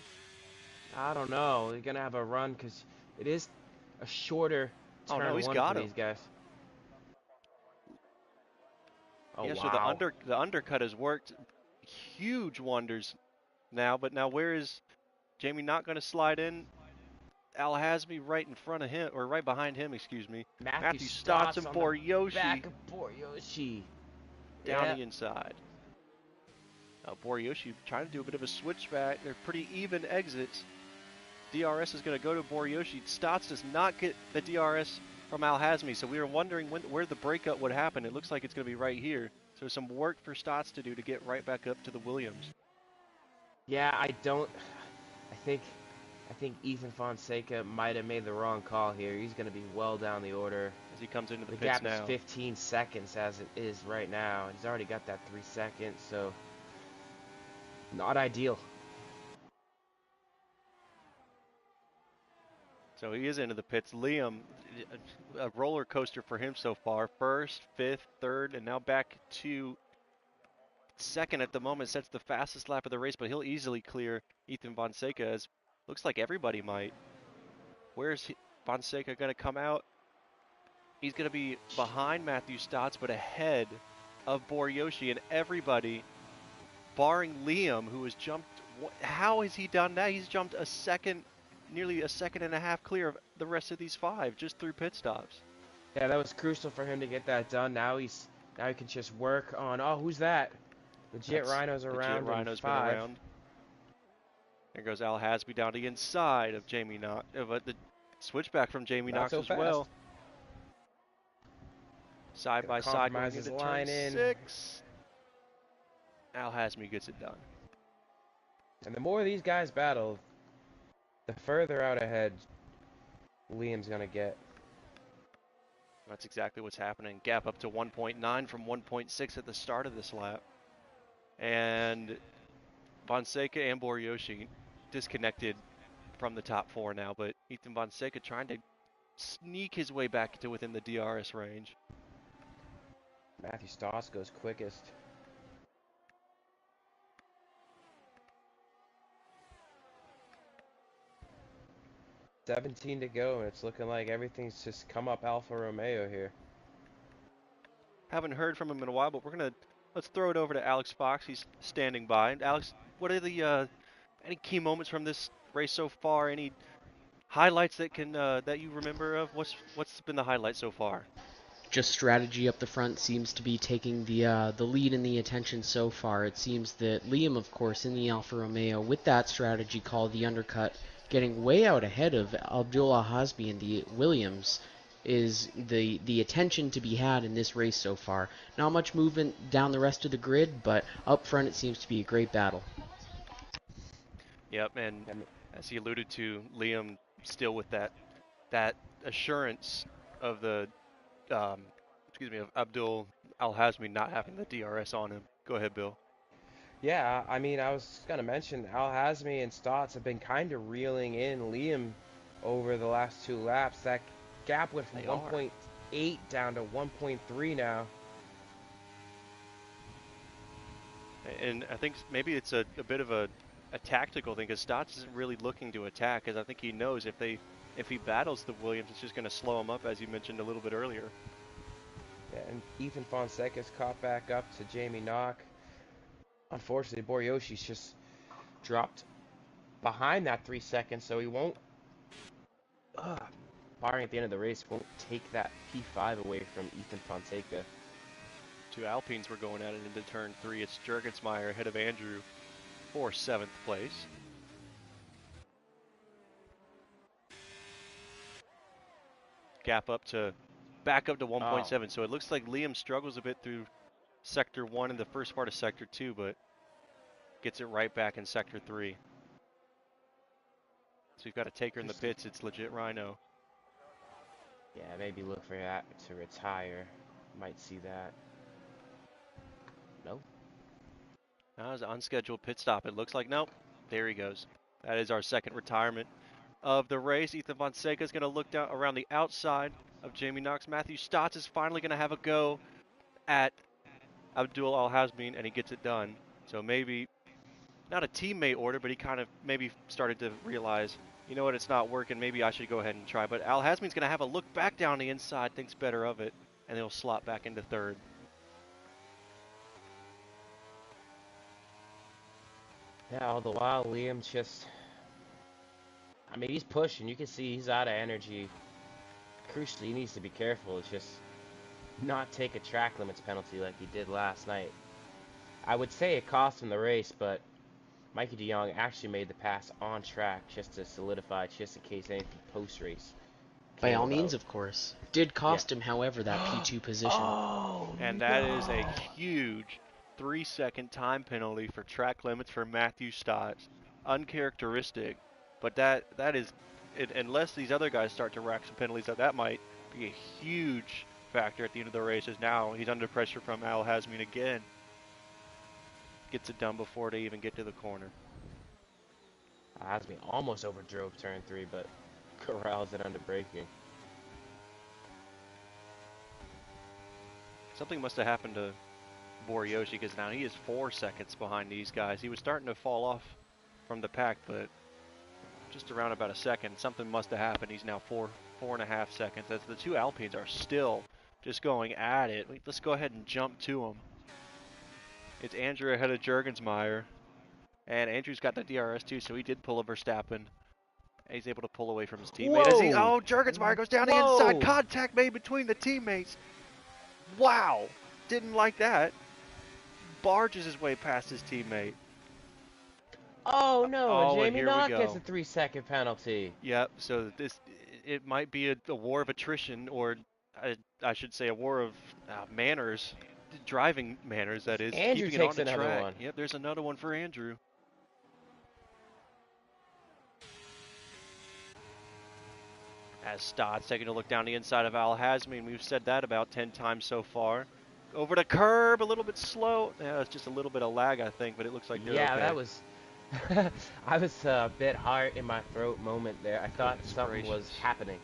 I don't know. They're going to have a run because it is a shorter turn Oh no, he's one got for him. these guys. Oh, yeah, wow. so the undercut has worked huge wonders now, but now where is Jamie not going to slide in? Al Hasmi right in front of him, or right behind him, excuse me. Matthew Stotts and Boryoshi. Back of Boryoshi. Down the inside. Boryoshi trying to do a bit of a switchback. They're pretty even exits. DRS is going to go to Boryoshi. Stotts does not get the DRS from Al Hasmi, so we were wondering where the breakup would happen. It looks like it's going to be right here. So some work for Stotts to do to get right back up to the Williams. Yeah, I think Ethan Fonseca might have made the wrong call here. He's going to be well down the order. As he comes into the pits gap now. is 15 seconds as it is right now. He's already got that 3 seconds, so not ideal. So he is into the pits. Liam, a roller coaster for him so far. First, 5th, 3rd, and now back to 2nd at the moment. Sets the fastest lap of the race, but he'll easily clear Ethan Fonseca, as looks like everybody might. Where's Fonseca going to come out? He's going to be behind Matthew Stotts, but ahead of Boryoshi, and everybody, barring Liam, who has jumped. How has he done that? He's jumped a second, nearly a second and a half clear of the rest of these 5 just through pit stops. Yeah, that was crucial for him to get that done. Now he can just work on. Oh, who's that? Legit Rhino's around. Legit Rhino's been around. There goes Al Hasby down the inside of Jamie Knox. But the switchback from Jamie Knox as well. Side by side going into turn 6. Al Hasmi gets it done. And the more these guys battle, the further out ahead Liam's going to get. That's exactly what's happening. Gap up to 1.9 from 1.6 at the start of this lap. And Fonseca and Boryoshi disconnected from the top 4 now, but Ethan Fonseca trying to sneak his way back to within the DRS range. Matthew Stotts goes quickest. $17 to go, and it's looking like everything's just come up Alfa Romeo here. Haven't heard from him in a while, but let's throw it over to Alex Fox. He's standing by. And Alex, what are the any key moments from this race so far? Any highlights that you remember of? What's been the highlight so far? Just strategy up the front seems to be taking the lead in the attention so far. It seems that Liam, of course, in the Alfa Romeo, with that strategy called the undercut, getting way out ahead of Abdul Hasbi in the Williams, is the attention to be had in this race so far. Not much movement down the rest of the grid, but up front it seems to be a great battle. Yep, and as he alluded to, Liam still with that assurance of the of Abdul Al Hasmi not having the DRS on him. Go ahead, Bill. Yeah, I mean, I was going to mention Al Hasmi and Stotts have been kind of reeling in Liam over the last 2 laps. That gap went from 1.8 down to 1.3 now. And I think maybe it's a bit of a tactical thing, because Stotts isn't really looking to attack, because I think he knows if he battles the Williams, it's just going to slow him up, as you mentioned a little bit earlier. Yeah, and Ethan Fonseca's caught back up to Jamie Knox. Unfortunately, Boryoshi's just dropped behind that 3 seconds, so he won't barring at the end of the race, won't take that P5 away from Ethan Fonseca. Two Alpines were going at it into turn 3. It's Jurgensmeyer ahead of Andrew for 7th place. Gap back up to 1.7. So it looks like Liam struggles a bit through Sector 1 and the first part of Sector 2, but gets it right back in Sector 3. So you've got to take her in the pits. It's legit Rhino. Yeah, maybe look for that to retire. Might see that. Nope. That was an unscheduled pit stop. It looks like, nope. There he goes. That is our second retirement of the race. Ethan Fonseca is going to look down around the outside of Jamie Knox. Matthew Stotts is finally going to have a go at Abdul Al-Hazmin, and he gets it done. So maybe not a teammate order, but he kind of maybe started to realize, you know what, it's not working. Maybe I should go ahead and try. But Al-Hazmin's going to have a look back down the inside, thinks better of it, and he'll slot back into third. Yeah, all the while, Liam's just... I mean, he's pushing. You can see he's out of energy. Crucially, he needs to be careful. It's just not take a track limits penalty like he did last night. I would say it cost him the race, but Mikey de Jong actually made the pass on track just to solidify, just in case anything post-race. By all means, of course. Did cost him, however, that P2 position. And that is a huge 3-second time penalty for track limits for Matthew Stotts. Uncharacteristic, but that is, unless these other guys start to rack some penalties, that might be a huge factor at the end of the race, as now he's under pressure from Al-Hazmin again. Gets it done before they even get to the corner. Al-Hazmin almost overdrove turn 3, but corrals it under braking. Something must have happened to Boriyoshi, because now he is 4 seconds behind these guys. He was starting to fall off from the pack, but just around about a second. Something must have happened. He's now 4.5 seconds. As the two Alpines are still just going at it. Let's go ahead and jump to them. It's Andrew ahead of Jurgensmeyer. And Andrew's got the DRS too, so he did pull a Verstappen. And he's able to pull away from his teammate. Jurgensmeyer goes down the inside. Contact made between the teammates. Wow. Didn't like that. Barges his way past his teammate. Oh no, Jamie Knox go. gets a 3-second penalty. Yep, so it might be a war of attrition, or I should say a war of manners, driving manners, that is. Andrew keeping takes it on the another track. one. Yep, there's another one for Andrew. As Stotts taking a look down the inside of Al-Hazmin. We've said that about 10 times so far. Over the curb, a little bit slow. Yeah, it's just a little bit of lag, I think, but it looks like they're okay. That was... I was a bit hard in my throat moment there. I thought something was happening.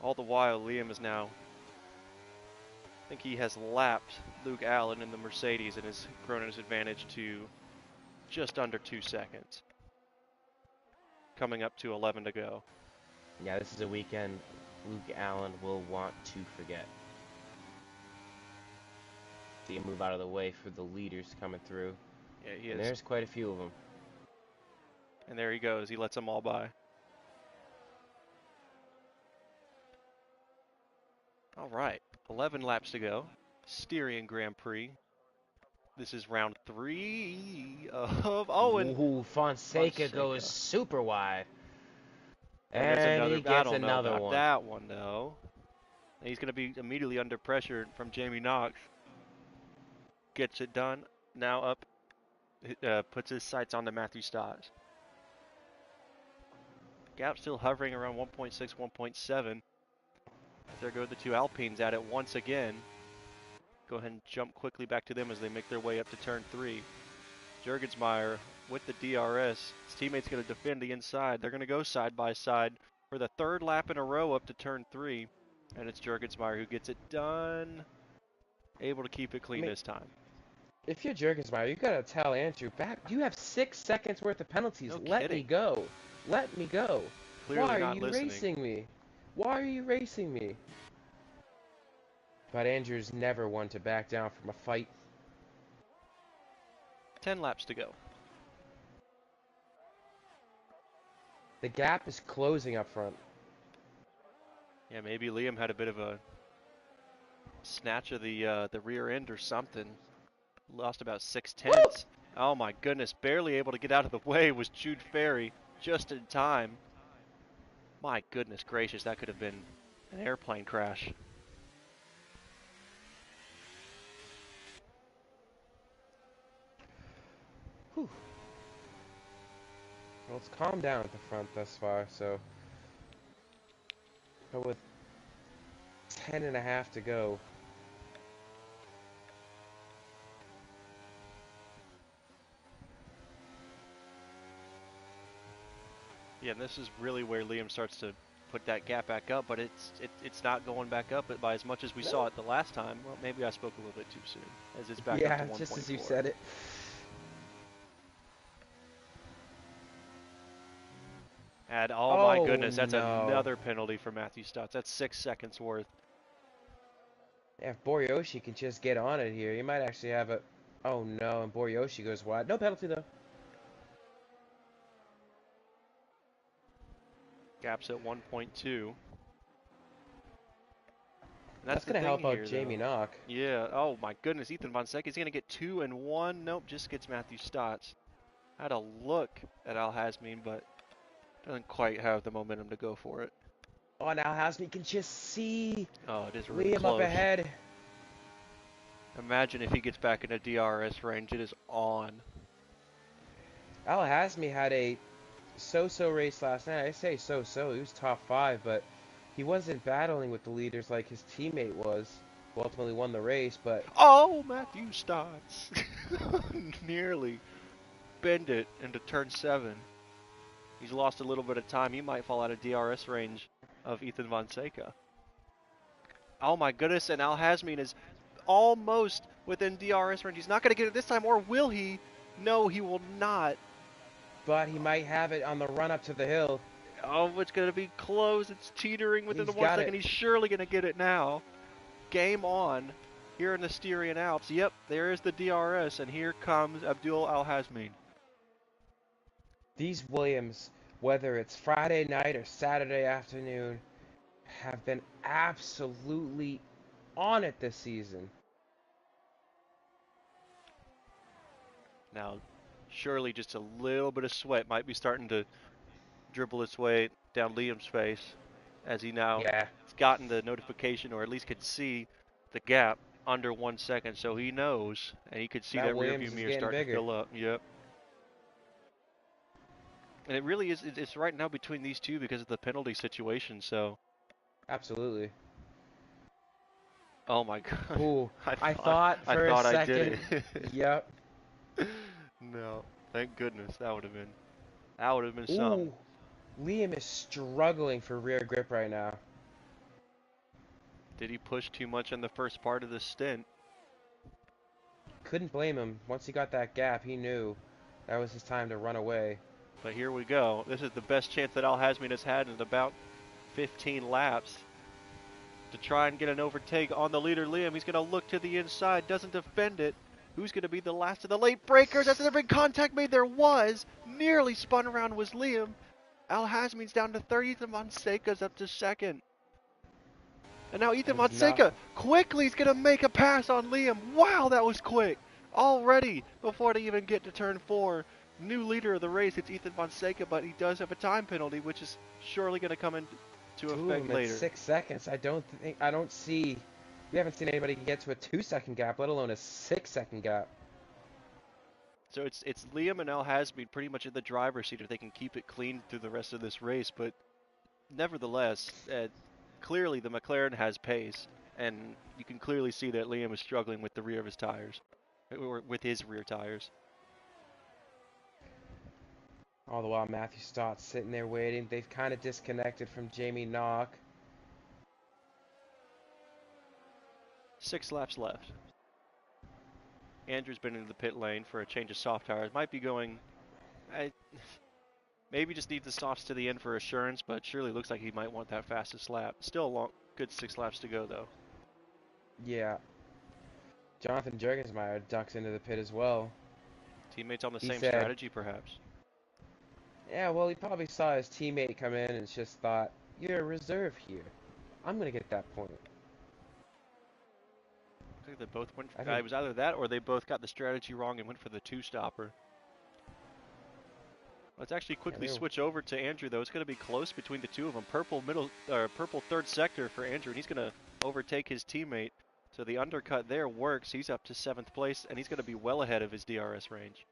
All the while, Liam is now... I think he has lapped Luke Allen in the Mercedes and has grown his advantage to just under 2 seconds. Coming up to 11 to go. Yeah, this is a weekend Luke Allen will want to forget. See him move out of the way for the leaders coming through. Yeah, he is. And there's quite a few of them. And there he goes. He lets them all by. All right. 11 laps to go. Styrian Grand Prix. This is round 3 of Owen. Ooh, Fonseca goes super wide. And he gets another one. That one, though. And he's going to be immediately under pressure from Jamie Knox. Gets it done. Now up. Puts his sights on the Matthew Stotts. Gap still hovering around 1.6, 1.7. There go the two Alpines at it once again. Go ahead and jump quickly back to them as they make their way up to turn 3. Jurgensmeyer with the DRS. His teammate's going to defend the inside. They're going to go side by side for the 3rd lap in a row up to turn 3. And it's Jurgensmeyer who gets it done. Able to keep it clean this time. If you're Jurgensmeyer, you got to tell Andrew, back. You have 6 seconds worth of penalties. Let me go. Let me go. Clearly Why not are you listening. racing me? Why are you racing me? But Andrew's never one to back down from a fight. 10 laps to go. The gap is closing up front. Yeah, maybe Liam had a bit of a snatch of the rear end or something. Lost about 6/10. Oh my goodness, barely able to get out of the way was Jude Ferry just in time. My goodness gracious, that could have been an airplane crash. Whew. Well, it's calmed down at the front thus far, so. But with 10.5 to go. Yeah, and this is really where Liam starts to put that gap back up, but it's not going back up by as much as we saw it the last time. Well, maybe I spoke a little bit too soon, as it's back up to 1.4. Yeah, just as you said it. And oh my Oh, goodness, that's no. another penalty for Matthew Stutz. That's 6 seconds worth. Yeah, if Boryoshi can just get on it here, he might actually have a... Oh no, and Boryoshi goes wide. No penalty though. Gap's at 1.2. That's going to help out Jamie Knock. Yeah, oh my goodness, Ethan Fonseca is going to get 2 and 1. Nope, just gets Matthew Stotts. Had a look at Al Hasmin, but doesn't quite have the momentum to go for it. Oh, now Hasmi can just see Oh, it is really Liam close. up ahead. Imagine if he gets back into DRS range, it is on. Al Hasmi had a so-so race last night. I say so-so, he was top 5, but he wasn't battling with the leaders like his teammate was, who ultimately won the race, but... Oh, Matthew Stotts! Nearly bend it into turn 7. He's lost a little bit of time. He might fall out of DRS range of Ethan Fonseca. Oh my goodness, and Al Hasmin is almost within DRS range. He's not going to get it this time, or will he? No, he will not. But he might have it on the run up to the hill. Oh, it's going to be close. It's teetering within the 1 second. He's surely going to get it now. Game on here in the Styrian Alps. Yep, there is the DRS, and here comes Abdul Al Hasmin. These Williams, whether it's Friday night or Saturday afternoon, have been absolutely on it this season. Now, surely just a little bit of sweat might be starting to dribble its way down Liam's face as he now has gotten the notification, or at least could see the gap under 1 second, so he knows, and he could see that rear view mirror start to fill up. Yep. And it really is, it's right now between these two because of the penalty situation, so. Absolutely. Oh my god. Ooh, I thought for a second. I did it. Yep. No, thank goodness. That would have been something. Ooh, Liam is struggling for rear grip right now. Did he push too much in the first part of the stint? Couldn't blame him. Once he got that gap, he knew that was his time to run away. But here we go. This is the best chance that Al Hasmin has had in about 15 laps to try and get an overtake on the leader, Liam. He's going to look to the inside, doesn't defend it. Who's going to be the last of the late breakers? Has there been contact made? There was. Nearly spun around was Liam. Al Hasmin's down to 30th, Ethan Fonseca's up to 2nd. And now Ethan Fonseca quickly is going to make a pass on Liam. Wow, that was quick. Already, before they even get to turn 4. New leader of the race, it's Ethan Fonseca, but he does have a time penalty, which is surely going to come into effect later. 6 seconds. I don't see. We haven't seen anybody get to a 2-second gap, let alone a 6-second gap. So it's Liam and Al Hasmin pretty much in the driver's seat if they can keep it clean through the rest of this race. But nevertheless, clearly the McLaren has pace, and you can clearly see that Liam is struggling with the rear of his tires, or with his rear tires. All the while, Matthew Stott's sitting there waiting. They've kind of disconnected from Jamie Knock. 6 laps left. Andrew's been in the pit lane for a change of soft tires. Might be going... maybe just needs the softs to the end for assurance, but surely looks like he might want that fastest lap. Still a long, good 6 laps to go, though. Yeah. Jonathan Jurgensmeyer ducks into the pit as well. Teammates on the same strategy, perhaps. Yeah, well, he probably saw his teammate come in and just thought, you're a reserve here. I'm going to get that point. I think they both went. I think, It was either that or they both got the strategy wrong and went for the two-stopper. Let's actually quickly switch over to Andrew, though. It's going to be close between the two of them. Purple third sector for Andrew, and he's going to overtake his teammate. So the undercut there works. He's up to 7th place, and he's going to be well ahead of his DRS range.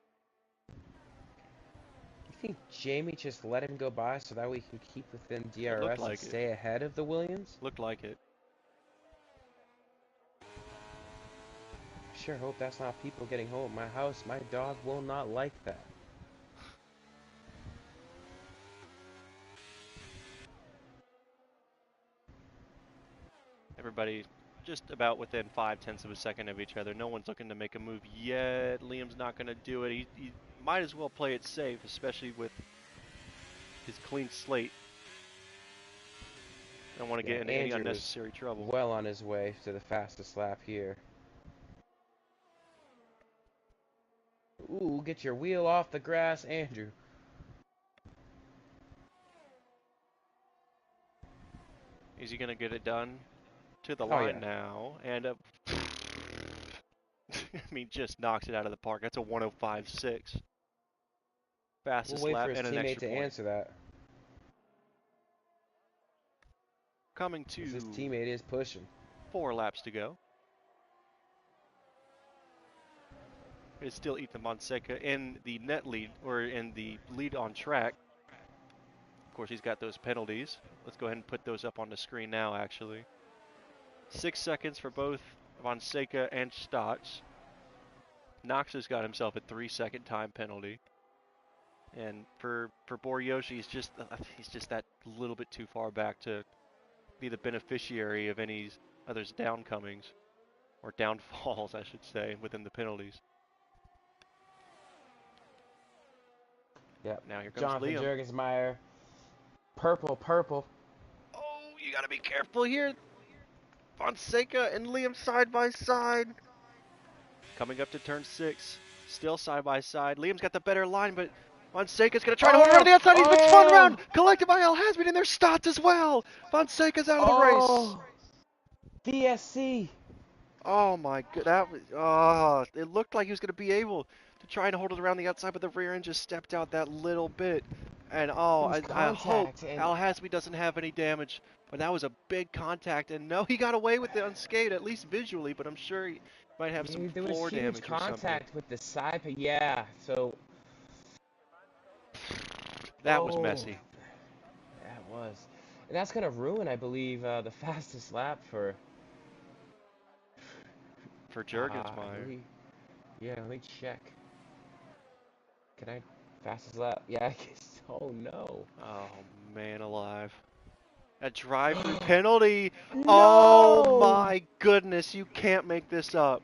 you think Jamie just let him go by so that way he can keep within DRS like and stay ahead of the Williams? Looked like it. Sure hope that's not people getting home. My house, my dog will not like that. Everybody just about within 0.5 of a second of each other. No one's looking to make a move yet. Liam's not going to do it. He might as well play it safe, especially with his clean slate. Don't want to get into any unnecessary trouble. Well on his way to the fastest lap here. Ooh, get your wheel off the grass, Andrew. Is he going to get it done? To the line now, and I mean, just knocks it out of the park. That's a 105.6. Fastest lap and an extra point. We'll wait for his teammate to answer that. Coming to his teammate is pushing. 4 laps to go. It's still Ethan Fonseca in the net lead, or in the lead on track. Of course, he's got those penalties. Let's go ahead and put those up on the screen now, actually. 6 seconds for both Fonseca and Stotts. Knox has got himself a 3-second time penalty. And for Boryoshi, he's just that little bit too far back to be the beneficiary of any others' downcomings. Or downfalls, I should say, within the penalties. Yep. Now here comes Jonathan Liam. Jurgensmeyer. Purple. Oh, you gotta be careful here. Fonseca and Liam side by side. Coming up to turn 6. Still side by side. Liam's got the better line, but Fonseca's going to try to hold around the outside. He's been spun around. Collected by Al Hasby, and there's Stotts as well. Fonseca's out of the race. VSC. Oh, my God. It looked like he was going to be able to try and hold it around the outside, but the rear end just stepped out that little bit. And, I hope Al Hasby doesn't have any damage. But that was a big contact, and no, he got away with it unscathed, at least visually, but I'm sure he might have some floor damage or something. There was huge contact with the side, but yeah, so... That was messy. That was. And that's going to ruin, I believe, the fastest lap for Jurgensmeyer. Let me check. Can I... Fastest lap? Yeah, I guess. Oh, no. Oh, man alive. A drive-through penalty. No! Oh my goodness, you can't make this up.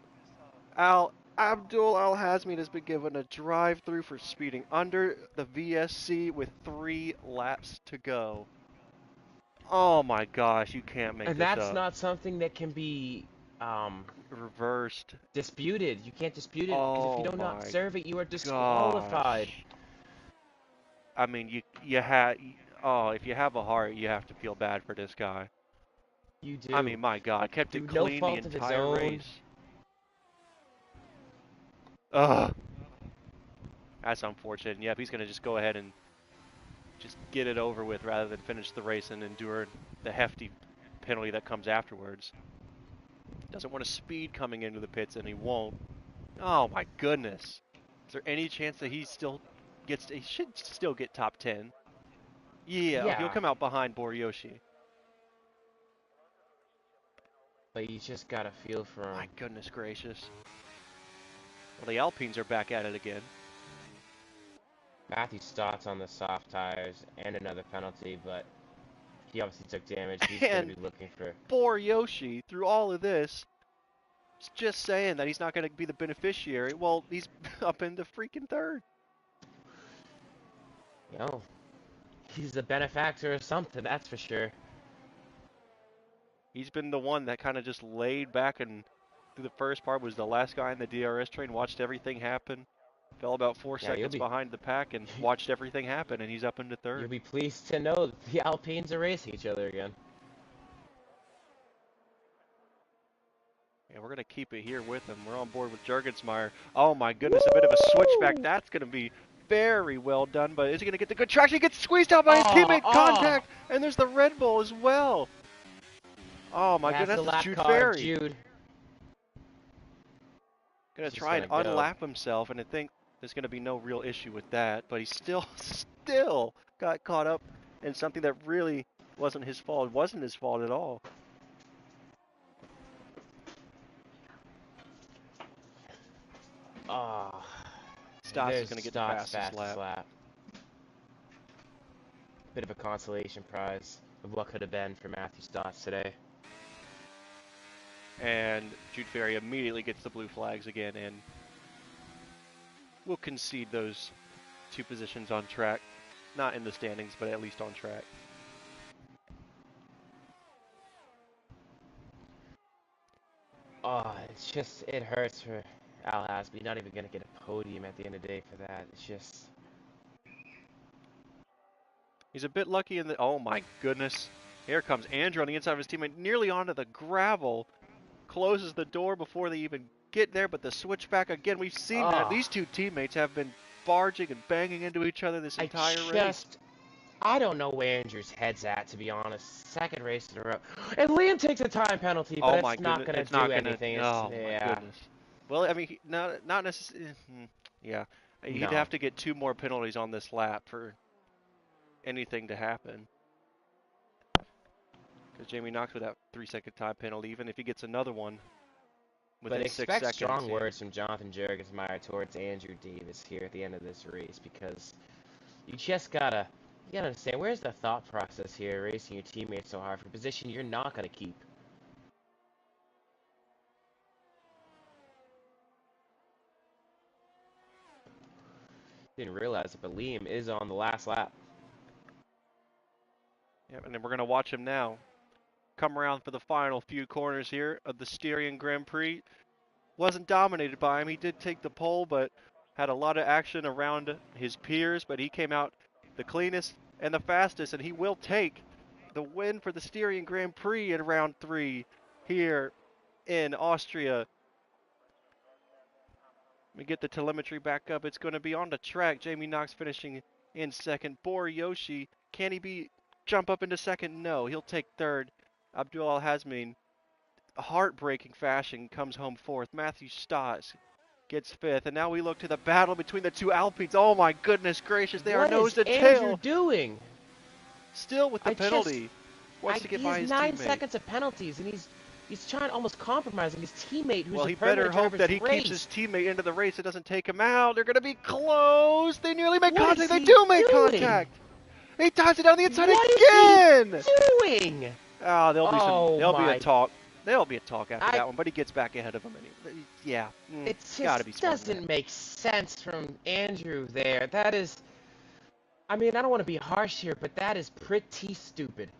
Abdul Al Hasmi has been given a drive-through for speeding under the VSC with 3 laps to go. Oh my gosh, you can't make this up. And that's not something that can be reversed. Disputed. You can't dispute it because if you do not serve it, you are disqualified. I mean, you had. Oh, if you have a heart, you have to feel bad for this guy. You do. I mean, my God, kept it clean the entire race. Ugh. That's unfortunate. Yep, he's going to just go ahead and just get it over with rather than finish the race and endure the hefty penalty that comes afterwards. Doesn't want to speed coming into the pits, and he won't. Oh, my goodness. Is there any chance that he should still get top 10? Yeah, he'll come out behind Boryoshi. But you just gotta feel for him. My goodness gracious. Well, the Alpines are back at it again. Matthew Stotts on the soft tires and another penalty, but he obviously took damage. He's going to be looking for... Boryoshi, through all of this, is just saying that he's not going to be the beneficiary. Well, he's up in the freaking 3rd. Yo. He's the benefactor of something, that's for sure. He's been the one that kind of just laid back and through the first part was the last guy in the DRS train, watched everything happen. Fell about 4 Yeah, seconds behind the pack and watched everything happen, and he's up into third. You'll be pleased to know that the Alpines are racing each other again. And we're going to keep it here with him. We're on board with Jurgensmeyer. Oh my goodness, a bit of a switchback. That's going to be very well done, but is he going to get the good traction? He gets squeezed out by his teammate. Contact, and there's the Red Bull as well. Oh my goodness, that's Jude Ferry. Jude. Going to try and unlap himself, and I think there's going to be no real issue with that, but he still got caught up in something that really wasn't his fault. It wasn't his fault at all. Oh, Stas is going to get the fastest lap. Bit of a consolation prize of what could have been for Matthew Stas today. And Jude Ferry immediately gets the blue flags again, and we'll concede those 2 positions on track. Not in the standings, but at least on track. Oh, it's just, it hurts for Al Hasby. Not even going to get a podium at the end of the day for that. It's just... He's a bit lucky in the... Oh my goodness. Here comes Andrew on the inside of his teammate, nearly onto the gravel. Closes the door before they even get there, but the switchback again. We've seen that. These 2 teammates have been barging and banging into each other this entire race. I don't know where Andrew's head's at, to be honest. Second race in a row. And Liam takes a time penalty, but it's not going to do anything. Oh my goodness. Well, I mean, not necessarily. Yeah. He'd have to get 2 more penalties on this lap for anything to happen. Because Jamie Knox with that 3-second time penalty, even if he gets another one within 6 seconds. Expect strong words from Jonathan Jurgensmeyer towards Andrew Davis here at the end of this race, because you just gotta understand, where's the thought process here, racing your teammates so hard for a position you're not gonna keep. Didn't realize it, but Liam is on the last lap. Yep, and then we're gonna watch him now come around for the final few corners here of the Styrian Grand Prix. Wasn't dominated by him. He did take the pole, but had a lot of action around his peers, but he came out the cleanest and the fastest, and he will take the win for the Styrian Grand Prix in round 3 here in Austria. Let me get the telemetry back up. It's going to be on the track. Jamie Knox finishing in second. Boriyoshi, can he jump up into second? No, he'll take third. Abdul Al-Hazmin, heartbreaking fashion, comes home fourth. Matthew Stas gets fifth. And now we look to the battle between the 2 Alpines. Oh my goodness gracious, they are nose to tail. What is Andrew doing? Still with the penalty. Wants to get by his teammate. 9 seconds of penalties, and he's trying almost compromising his teammate, who's well, he better hope that he keeps his teammate into the race. It doesn't take him out. They're going to be close. They nearly make contact. They do make contact. He ties it down the inside again. What is he doing? Oh, there'll be a talk. There'll be a talk after that one, but he gets back ahead of him. Yeah, it just doesn't make sense from Andrew there. That is, I mean, I don't want to be harsh here, but that is pretty stupid.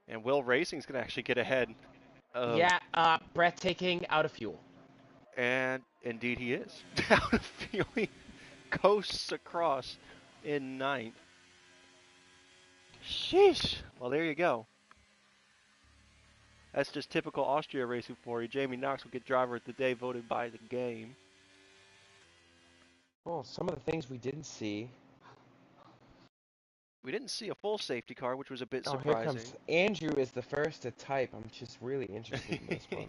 And Will Racing's going to actually get ahead. Breathtaking, out of fuel. And indeed he is. Out of fuel. He coasts across in 9th. Sheesh. Well, there you go. That's just typical Austria racing for you. Jamie Knox will get driver of the day, voted by the game. Well, some of the things we didn't see. We didn't see a full safety car, which was a bit surprising. Here comes Andrew is the first to type. I'm just really interested in this one.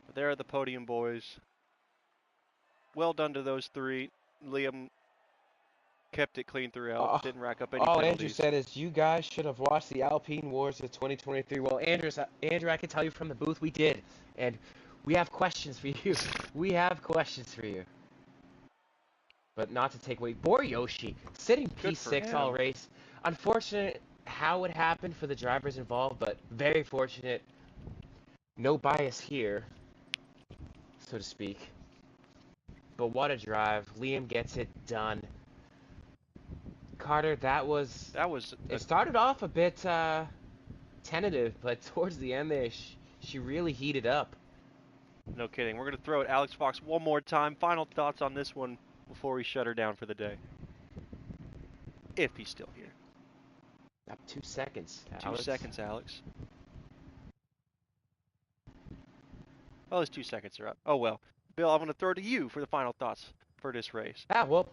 But there are the podium boys. Well done to those 3. Liam kept it clean throughout. Didn't rack up any penalties. All Andrew said is, you guys should have watched the Alpine Wars of 2023. Well, Andrew, I can tell you from the booth, we did. And we have questions for you. We have questions for you. But not to take away. Boriyoshi, sitting P6 all race. Unfortunate how it happened for the drivers involved, but very fortunate. No bias here, so to speak. But what a drive. Liam gets it done. Carter, it started off a bit tentative, but towards the end there, she really heated up. No kidding. We're going to throw at Alex Fox one more time. Final thoughts on this one before we shut her down for the day. If he's still here. Up 2 seconds, 2 Alex. seconds, Alex. Oh, those 2 seconds are up. Oh, well. Bill, I'm going to throw to you for the final thoughts for this race. Yeah, well,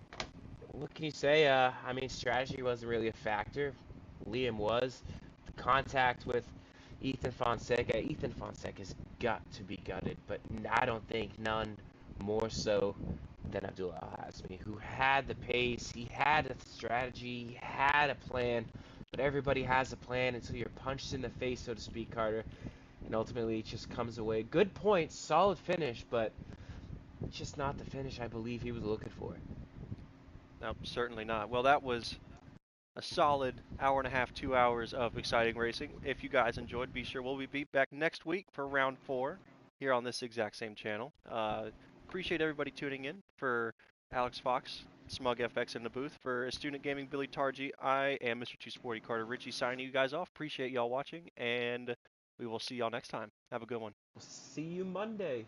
what can you say? I mean, strategy wasn't really a factor. Liam was. The contact with Ethan Fonseca. Ethan Fonseca's got to be gutted, but I don't think none more so than Abdullah Al-Hazmi, who had the pace, he had a strategy, he had a plan, but everybody has a plan until you're punched in the face, so to speak, Carter, and ultimately it just comes away. Good points, solid finish, but just not the finish I believe he was looking for. No, certainly not. Well, that was a solid hour and a half, 2 hours of exciting racing. If you guys enjoyed, be sure we'll be back next week for round 4 here on this exact same channel. Appreciate everybody tuning in. For Alex Fox, Smug FX in the booth. For Student Gaming, Billy Targi, I am Mr. 240 Carter Ritchie signing you guys off. Appreciate y'all watching, and we will see y'all next time. Have a good one. See you Monday.